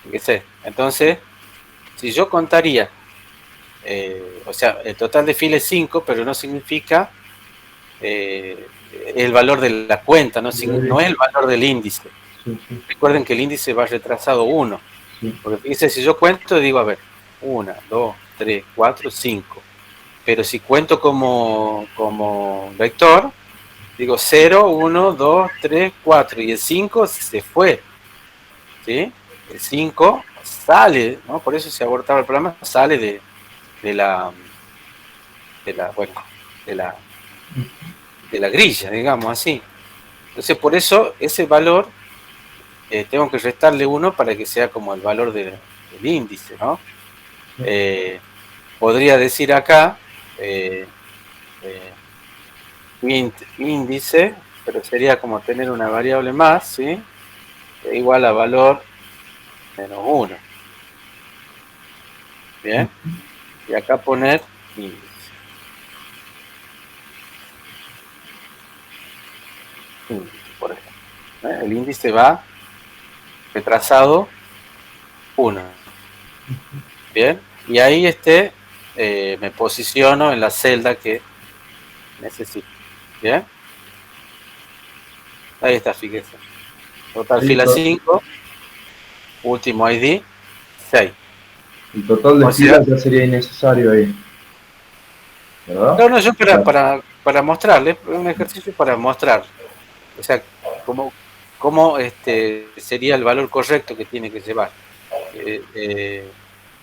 Fíjese. Entonces, si yo contaría, o sea, el total de fila es 5, pero no significa el valor de la cuenta, no es el valor del índice. Sí. Recuerden que el índice va retrasado 1. Sí. Porque fíjense, si yo cuento, digo, a ver, 1, 2, 3, 4, 5. Pero si cuento como vector, digo 0, 1, 2, 3, 4. Y el 5 se fue. ¿Sí? El 5 sale, ¿no? Por eso se abortaba el programa, sale de la grilla, digamos así. Entonces, por eso ese valor tengo que restarle 1 para que sea como el valor del índice, ¿no? Podría decir acá int índice, pero sería como tener una variable más, ¿sí? Igual a valor -1. Bien. Y acá poner índice. Por ejemplo. El índice va retrasado 1. Bien. Y ahí me posiciono en la celda que necesito. Bien. Ahí está, fíjese. Total fila 5. Último ID 6. El total de filas ya sería innecesario ahí, ¿verdad? No, yo para mostrarle, un ejercicio para mostrar, o sea, cómo sería el valor correcto que tiene que llevar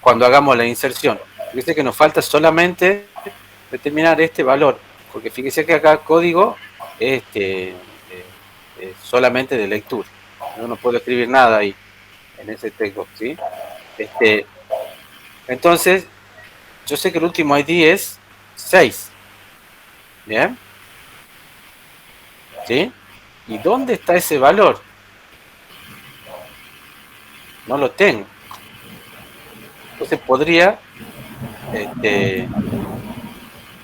cuando hagamos la inserción. Fíjese que nos falta solamente determinar este valor, porque fíjese que acá código es solamente de lectura. Yo no puedo escribir nada ahí en ese texto, ¿sí? Entonces, yo sé que el último ID es 6. ¿Bien? ¿Sí? ¿Y dónde está ese valor? No lo tengo. Entonces podría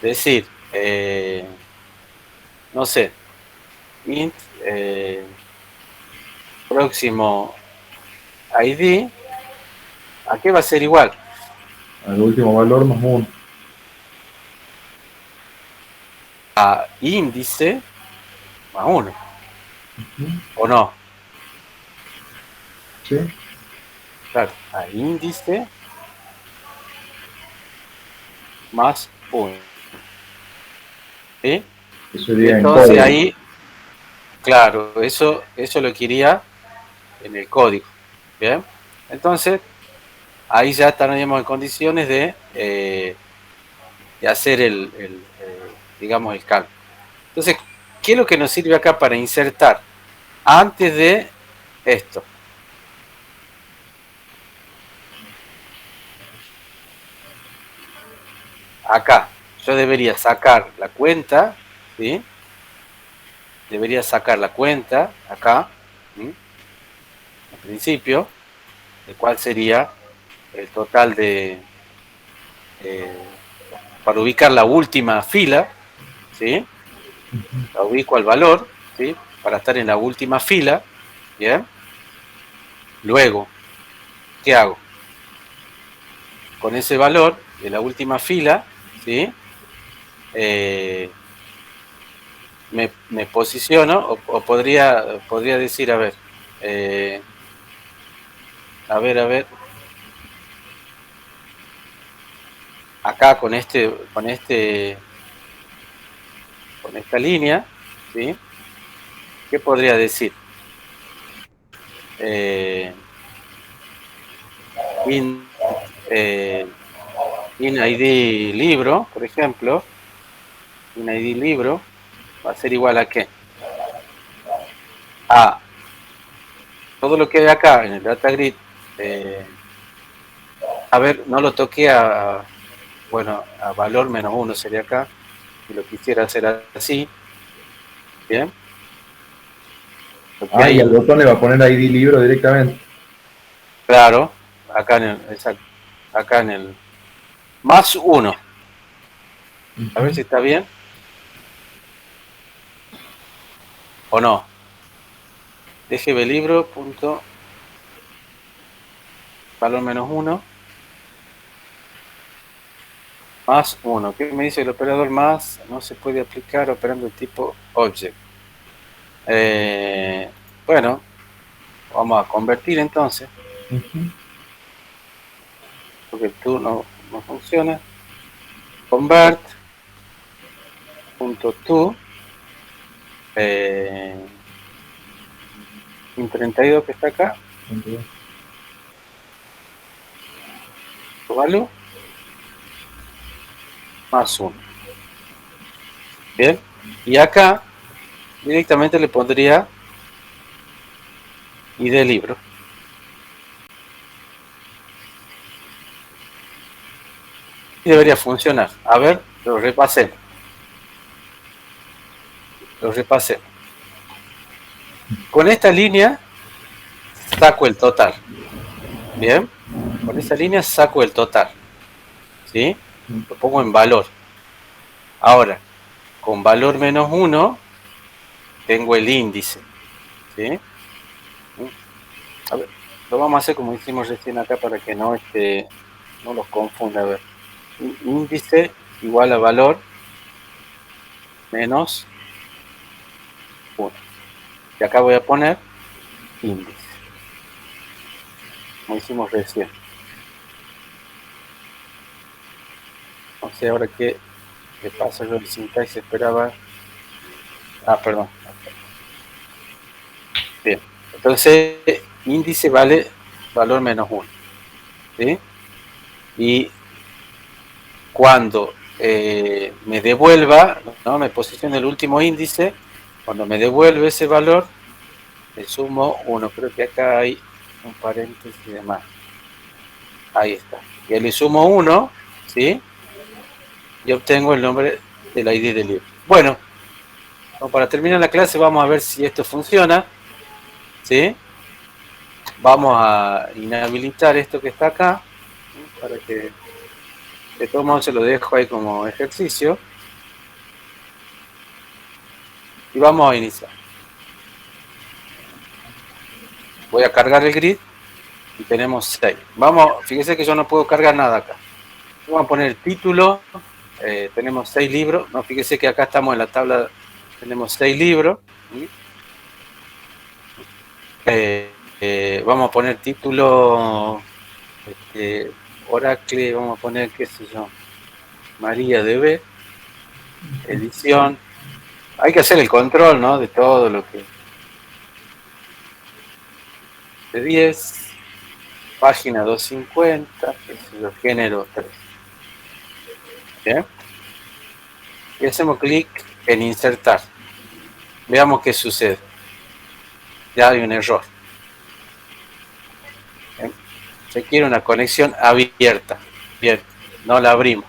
decir, no sé, int próximo ID ¿A qué va a ser igual? Al último valor más 1. A índice más 1. ¿O no? ¿Sí? Claro, a índice más 1. ¿Sí? Eso sería en Entonces código. ahí, claro, eso lo quería en el código. Bien, entonces ahí ya estaríamos en condiciones de hacer digamos, el cálculo. Entonces, ¿qué es lo que nos sirve acá para insertar antes de esto? Acá yo debería sacar la cuenta, ¿sí? Debería sacar la cuenta acá, ¿sí? Al principio, de cuál sería el total para ubicar la última fila, ¿sí? La ubico al valor, ¿sí? Para estar en la última fila, ¿bien? Luego, ¿qué hago? Con ese valor de la última fila, ¿sí? Me posiciono, o podría decir, a ver, acá con esta línea, ¿sí? ¿Qué podría decir? In ID libro, por ejemplo, in ID libro va a ser igual a ¿qué? A todo lo que hay acá en el data grid. A ver, no lo toqué bueno, a valor menos 1 sería acá, si lo quisiera hacer así, ¿bien? Ah, y al botón le va a poner ID libro directamente. Claro, acá en el más 1. A ver si está bien o no. DGB libro punto valor menos 1 más 1. ¿Qué me dice el operador más? No se puede aplicar operando el tipo object. Bueno, vamos a convertir entonces, porque el to no funciona. Convert punto to in 32 que está acá, valor más 1. Bien, y acá directamente le pondría ID libro. Y debería funcionar. A ver, lo repasé. Con esta línea saco el total. Bien, con esta línea saco el total. ¿Sí? Lo pongo en valor. Ahora, con valor menos 1 tengo el índice. ¿Sí? A ver, lo vamos a hacer como hicimos recién acá para que no los confunda. A ver, índice igual a valor menos 1. Y acá voy a poner índice, como hicimos recién. No sé ahora qué pasa. Yo el sintaxis esperaba. Perdón. Bien, entonces índice vale valor menos 1. ¿Sí? Y cuando me devuelva, ¿no? Me posicione el último índice, cuando me devuelve ese valor, le sumo 1. Creo que acá hay un paréntesis y demás. Ahí está. Y le sumo 1, ¿sí? Y obtengo el nombre del ID del libro. Bueno, para terminar la clase vamos a ver si esto funciona, ¿sí? Vamos a inhabilitar esto que está acá, para que de todos modos se lo dejo ahí como ejercicio. Y vamos a iniciar. Voy a cargar el grid. y tenemos 6. Vamos, fíjese que yo no puedo cargar nada acá. Vamos a poner el título, tenemos 6 libros, no, fíjese que acá estamos en la tabla, tenemos 6 libros. Vamos a poner título, Oracle, vamos a poner, qué sé yo, María DB, edición. Hay que hacer el control, ¿no? De todo lo que... De 10, página 250, qué sé yo, género 3. ¿Bien? Y hacemos clic en insertar. Veamos qué sucede. Ya hay un error. ¿Bien? Se quiere una conexión abierta. Bien, no la abrimos.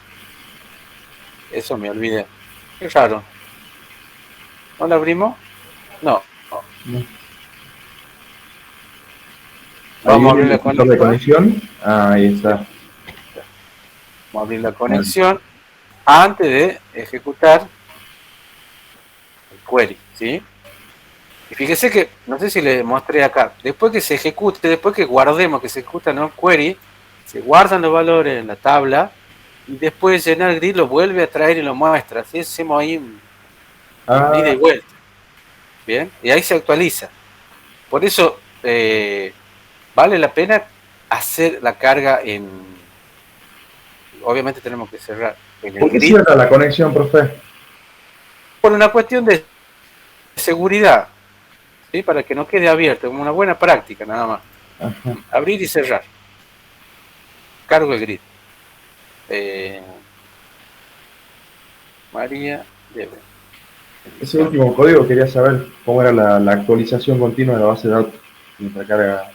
Eso me olvidé. Qué raro. ¿No la abrimos? No. Vamos a abrir la conexión. Ahí está. Vamos a abrir la conexión antes de ejecutar el query, ¿sí? Y fíjese que, no sé si le mostré acá, después que se ejecute, después que guardemos que se ejecuta el query, se guardan los valores en la tabla y después de llenar el grid lo vuelve a traer y lo muestra. Así hacemos ahí un ida y vuelta. Bien, y ahí se actualiza. Por eso vale la pena hacer la carga en... Obviamente tenemos que cerrar en el ¿Por qué grid. cierra la conexión, profe? Por una cuestión de seguridad, ¿sí? Para que no quede abierto, como una buena práctica nada más. Ajá. Abrir y cerrar. Cargo el grid. María debe. Ese último código quería saber cómo era la actualización continua de la base de datos mientras carga.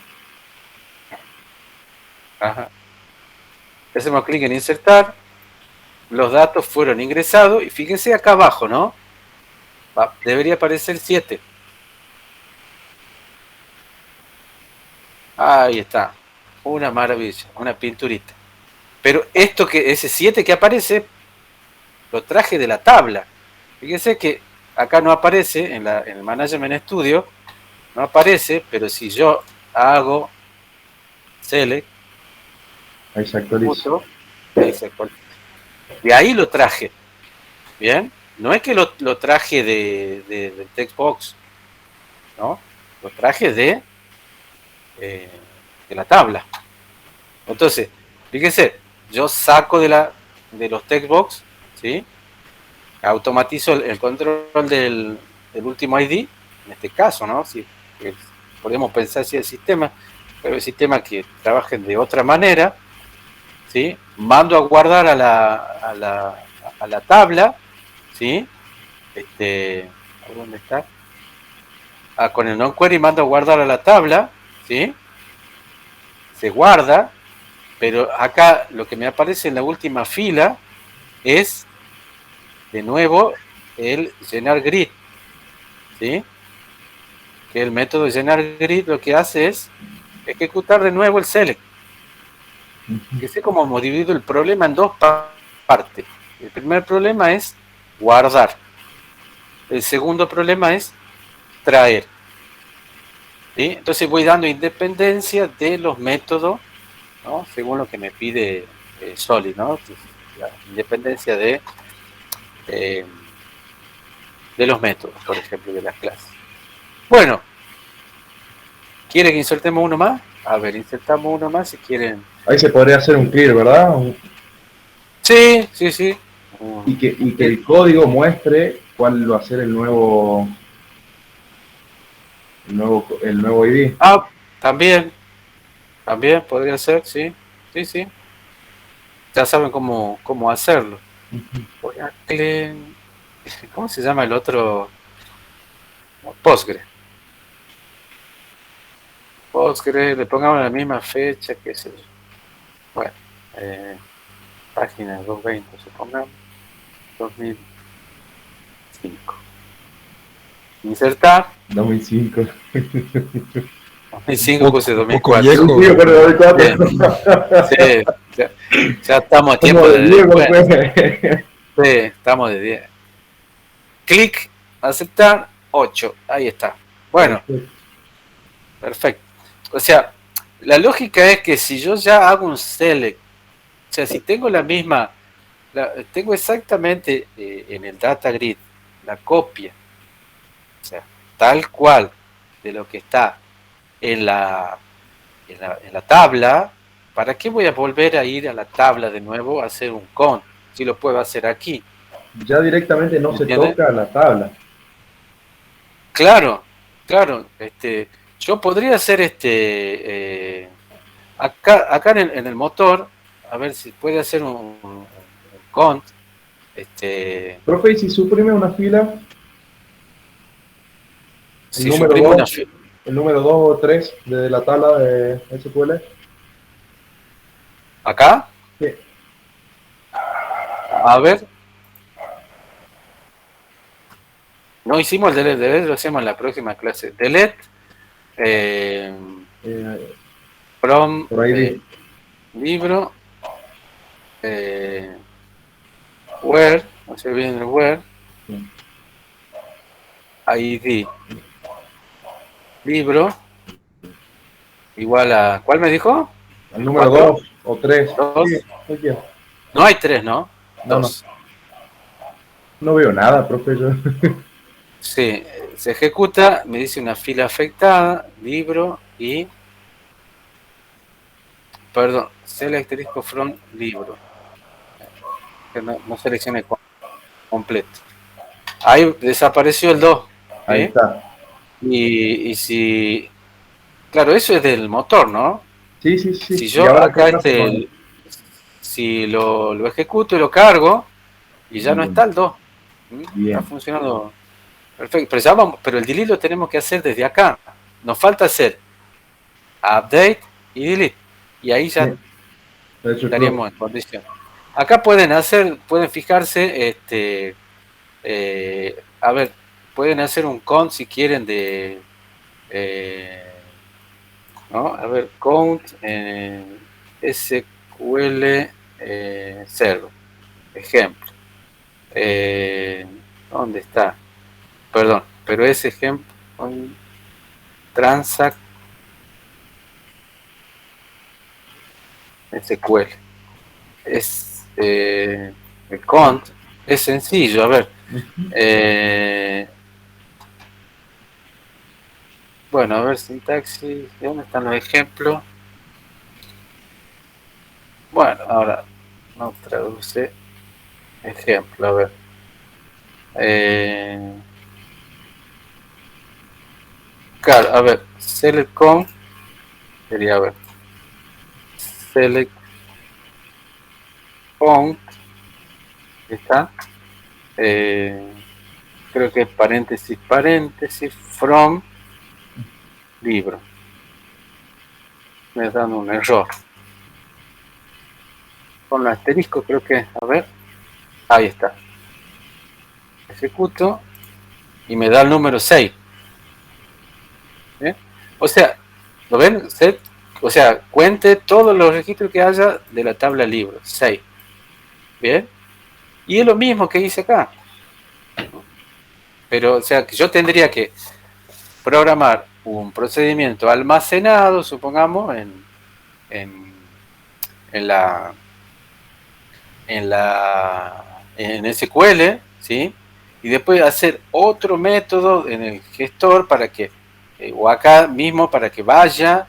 Ajá. Hacemos clic en insertar. Los datos fueron ingresados y fíjense acá abajo, ¿no? Debería aparecer 7. Ahí está. Una maravilla, una pinturita. Pero esto que ese 7 que aparece lo traje de la tabla. Fíjense que acá no aparece en el Management Studio, no aparece, pero si yo hago select, Ahí se actualiza. Ahí se actualiza. De ahí lo traje. Bien, no es que lo traje del textbox, ¿no? Lo traje de la tabla. Entonces, fíjense, yo saco de los textbox, ¿sí? Automatizo el control del último ID, en este caso, ¿no? Si podemos pensar si el sistema, pero el sistema que trabajen de otra manera, ¿sí? Mando a guardar a la tabla, ¿sí? ¿Dónde está? Con el non-query mando a guardar a la tabla, ¿sí? Se guarda, pero acá lo que me aparece en la última fila es de nuevo el llenar grid, ¿sí? Que el método de llenar grid lo que hace es ejecutar de nuevo el select. Que sé cómo hemos dividido el problema en dos partes. El primer problema es guardar. El segundo problema es traer. ¿Sí? Entonces voy dando independencia de los métodos, ¿no? Según lo que me pide Solid, ¿no? La independencia de los métodos, por ejemplo, de las clases. Bueno, ¿quieren que insertemos uno más? A ver, insertamos uno más si quieren. Ahí se podría hacer un clear, ¿verdad? Sí. Y que el código muestre cuál va a ser el nuevo ID. También podría ser, sí. Ya saben cómo hacerlo. ¿Cómo se llama el otro? Postgre, le pongamos la misma fecha, qué sé yo. Bueno, página 220, supongamos, 2005. Insertar. 2005. 2005 puse 2004. Viejo. Sí, pero 2004. Sí, ya estamos a tiempo de 10. Sí, estamos de 10. Clic, aceptar, 8. Ahí está. Bueno, perfecto. O sea, la lógica es que si yo ya hago un select, o sea, si tengo la misma, tengo exactamente en el data grid la copia, o sea, tal cual de lo que está en la tabla, ¿para qué voy a volver a ir a la tabla de nuevo a hacer un count? Si lo puedo hacer aquí. Ya directamente no se toca la tabla. Claro, yo podría hacer acá en el motor, a ver si puede hacer un count. Profe, ¿y si suprime una fila? Si suprime una fila. El número 2 o 3 de la tabla de SQL. ¿Acá? Sí. A ver. No hicimos el delete, lo hacemos en la próxima clase. Delete from libro where, no sé bien el where, ID libro igual a, ¿cuál me dijo? El número 2 o 3. Sí, no hay 3, ¿no? 2. No veo nada, profe. Sí, se ejecuta, me dice una fila afectada, libro y... Perdón, select disco from libro. Que no seleccione completo. Ahí desapareció el 2. Ahí está. Y si... Claro, eso es del motor, ¿no? Sí. Si yo acá si lo ejecuto y lo cargo, y ya no está el 2. Está funcionando perfecto. Pero el delete lo tenemos que hacer desde acá. Nos falta hacer update y delete. Y ahí ya estaríamos en condición. Acá pueden fijarse, a ver, pueden hacer un count si quieren de, ¿no? A ver, count SQL Server, ejemplo. ¿Dónde está? Perdón, pero ese ejemplo transact SQL es el count es sencillo, a ver. Bueno, a ver, sintaxis, ¿dónde están los ejemplos? Bueno, ahora no traduce ejemplo, a ver. Claro, a ver, select count sería, a ver, select count, está, creo que es paréntesis from libro. Me está dando un error. Con el asterisco creo que, a ver, ahí está. Ejecuto y me da el número 6. O sea, ¿lo ven? O sea, cuente todos los registros que haya de la tabla libro, 6. ¿Bien? Y es lo mismo que hice acá. Pero, o sea, que yo tendría que programar un procedimiento almacenado, supongamos, en SQL, ¿sí? Y después hacer otro método en el gestor para que, o acá mismo para que vaya,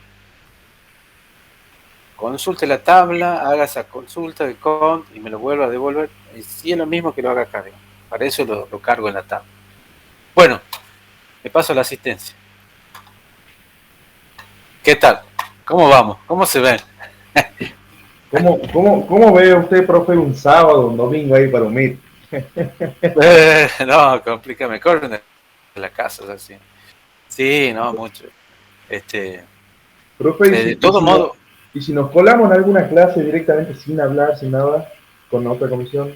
consulte la tabla, haga esa consulta de count y me lo vuelva a devolver. Y sí es lo mismo que lo haga acá. Para eso lo cargo en la tabla. Bueno, me paso a la asistencia. ¿Qué tal? ¿Cómo vamos? ¿Cómo se ven? ¿Cómo ve usted, profe, un sábado, un domingo ahí para un meet? No, complica, me corren de la casa, así. Sí, no, mucho. Profe, de todo modo. ¿Y si nos colamos en alguna clase directamente sin hablar, sin nada, con otra comisión?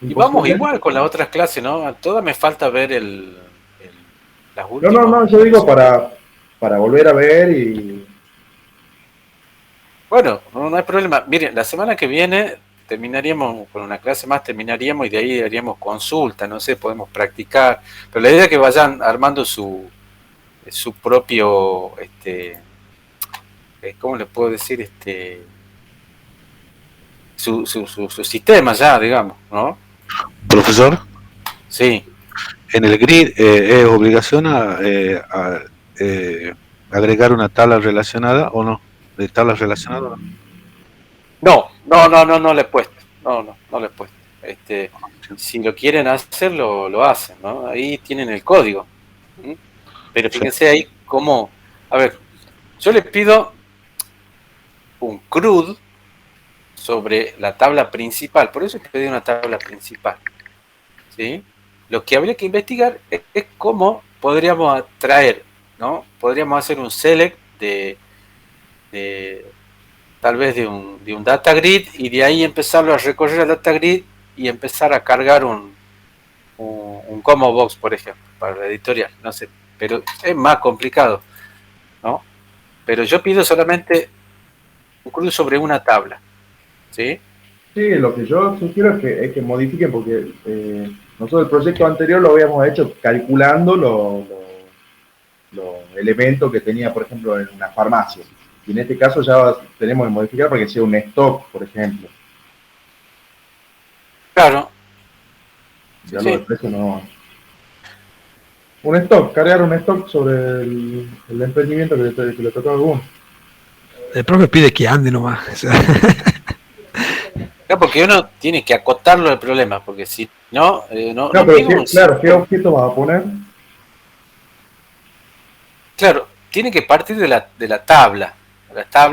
Y vamos igual con las otras clases, ¿no? A todas me falta ver las últimas. No, yo digo para volver a ver y... Bueno, no hay problema. Miren, la semana que viene terminaríamos con una clase más, terminaríamos y de ahí haríamos consulta, no sé, podemos practicar. Pero la idea es que vayan armando su su propio, ¿cómo le puedo decir? Su sistema ya, digamos, ¿no? Profesor, Sí. en el grid es obligación agregar una tabla relacionada o no, de tablas relacionadas. No le he puesto. No le he puesto. Si lo quieren hacer, lo hacen, ¿no? Ahí tienen el código. ¿Mm? Pero fíjense ahí cómo, a ver, yo les pido un CRUD sobre la tabla principal, por eso pedí una tabla principal, ¿sí? Lo que habría que investigar es cómo podríamos traer, ¿no? Podríamos hacer un select de tal vez de un data grid y de ahí empezarlo a recorrer el data grid y empezar a cargar un combo box, por ejemplo, para la editorial, no sé, pero es más complicado, ¿no? Pero yo pido solamente un CRUD sobre una tabla, ¿sí? Sí, lo que yo sugiero es que modifiquen, porque nosotros el proyecto anterior lo habíamos hecho calculando los elementos que tenía, por ejemplo, en una farmacia. Y en este caso ya tenemos que modificar para que sea un stock, por ejemplo. Claro. Ya lo del precio no. Un stock, cargar un stock sobre el emprendimiento que le tocó a alguno. El profe pide que ande nomás. O sea, Claro, porque uno tiene que acotarlo al problema, porque si no, no Pero pido claro, ¿qué objeto vas a poner? Claro, tiene que partir de la tabla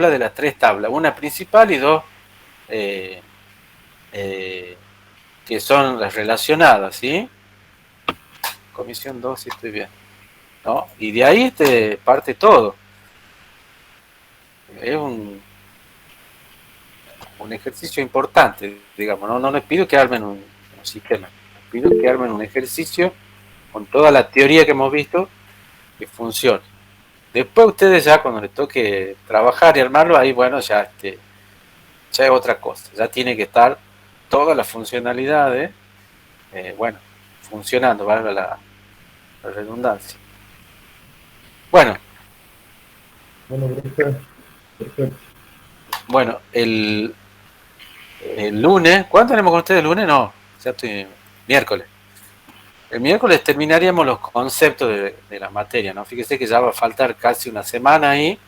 de las tres tablas, una principal y dos que son las relacionadas, ¿sí? Comisión 2, si estoy bien, ¿no? Y de ahí parte todo. Es un ejercicio importante, digamos, no les pido que armen un sistema, les pido que armen un ejercicio con toda la teoría que hemos visto que funcione. Después ustedes ya cuando les toque trabajar y armarlo, ahí bueno, ya es otra cosa, ya tiene que estar todas las funcionalidades, bueno, funcionando, valga la redundancia. Bueno, Perfecto. bueno, el lunes, ¿cuándo tenemos con ustedes el lunes? No, ya estoy, miércoles. El miércoles terminaríamos los conceptos de la materia, ¿no? Fíjese que ya va a faltar casi una semana ahí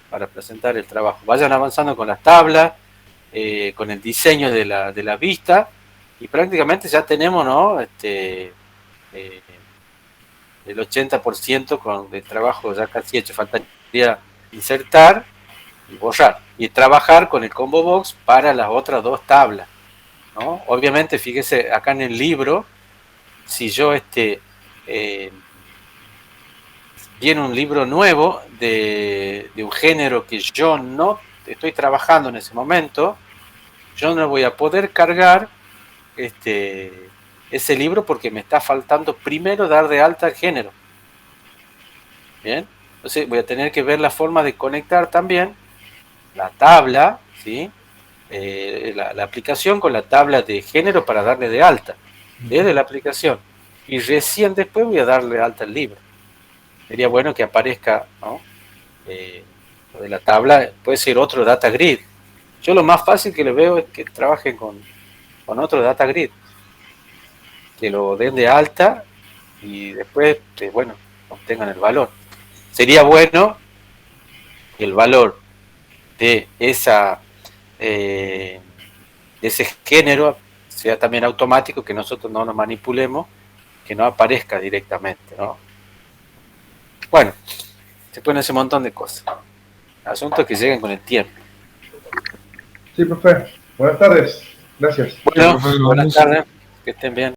para presentar el trabajo. Vayan avanzando con las tablas, con el diseño de la vista, y prácticamente ya tenemos, ¿no? El 80% del trabajo ya casi hecho. Faltaría insertar y borrar y trabajar con el combo box para las otras dos tablas, ¿no? Obviamente, fíjese acá en el libro, si yo viene un libro nuevo de un género que yo no estoy trabajando en ese momento, yo no voy a poder cargar ese libro porque me está faltando primero dar de alta el género. Bien, entonces voy a tener que ver la forma de conectar también la tabla, ¿sí? La aplicación con la tabla de género para darle de alta desde la aplicación, y recién después voy a darle de alta el libro. Sería bueno que aparezca, ¿no? Lo de la tabla, puede ser otro data grid. Yo lo más fácil que le veo es que trabajen con otro data grid, que lo den de alta y después, bueno, obtengan el valor. Sería bueno que el valor de ese género sea también automático, que nosotros no nos manipulemos, que no aparezca directamente, ¿no? Bueno, se pueden hacer un montón de cosas. Asuntos que lleguen con el tiempo. Sí, profe. Buenas tardes. Gracias. Bueno, buenas tardes. Que estén bien.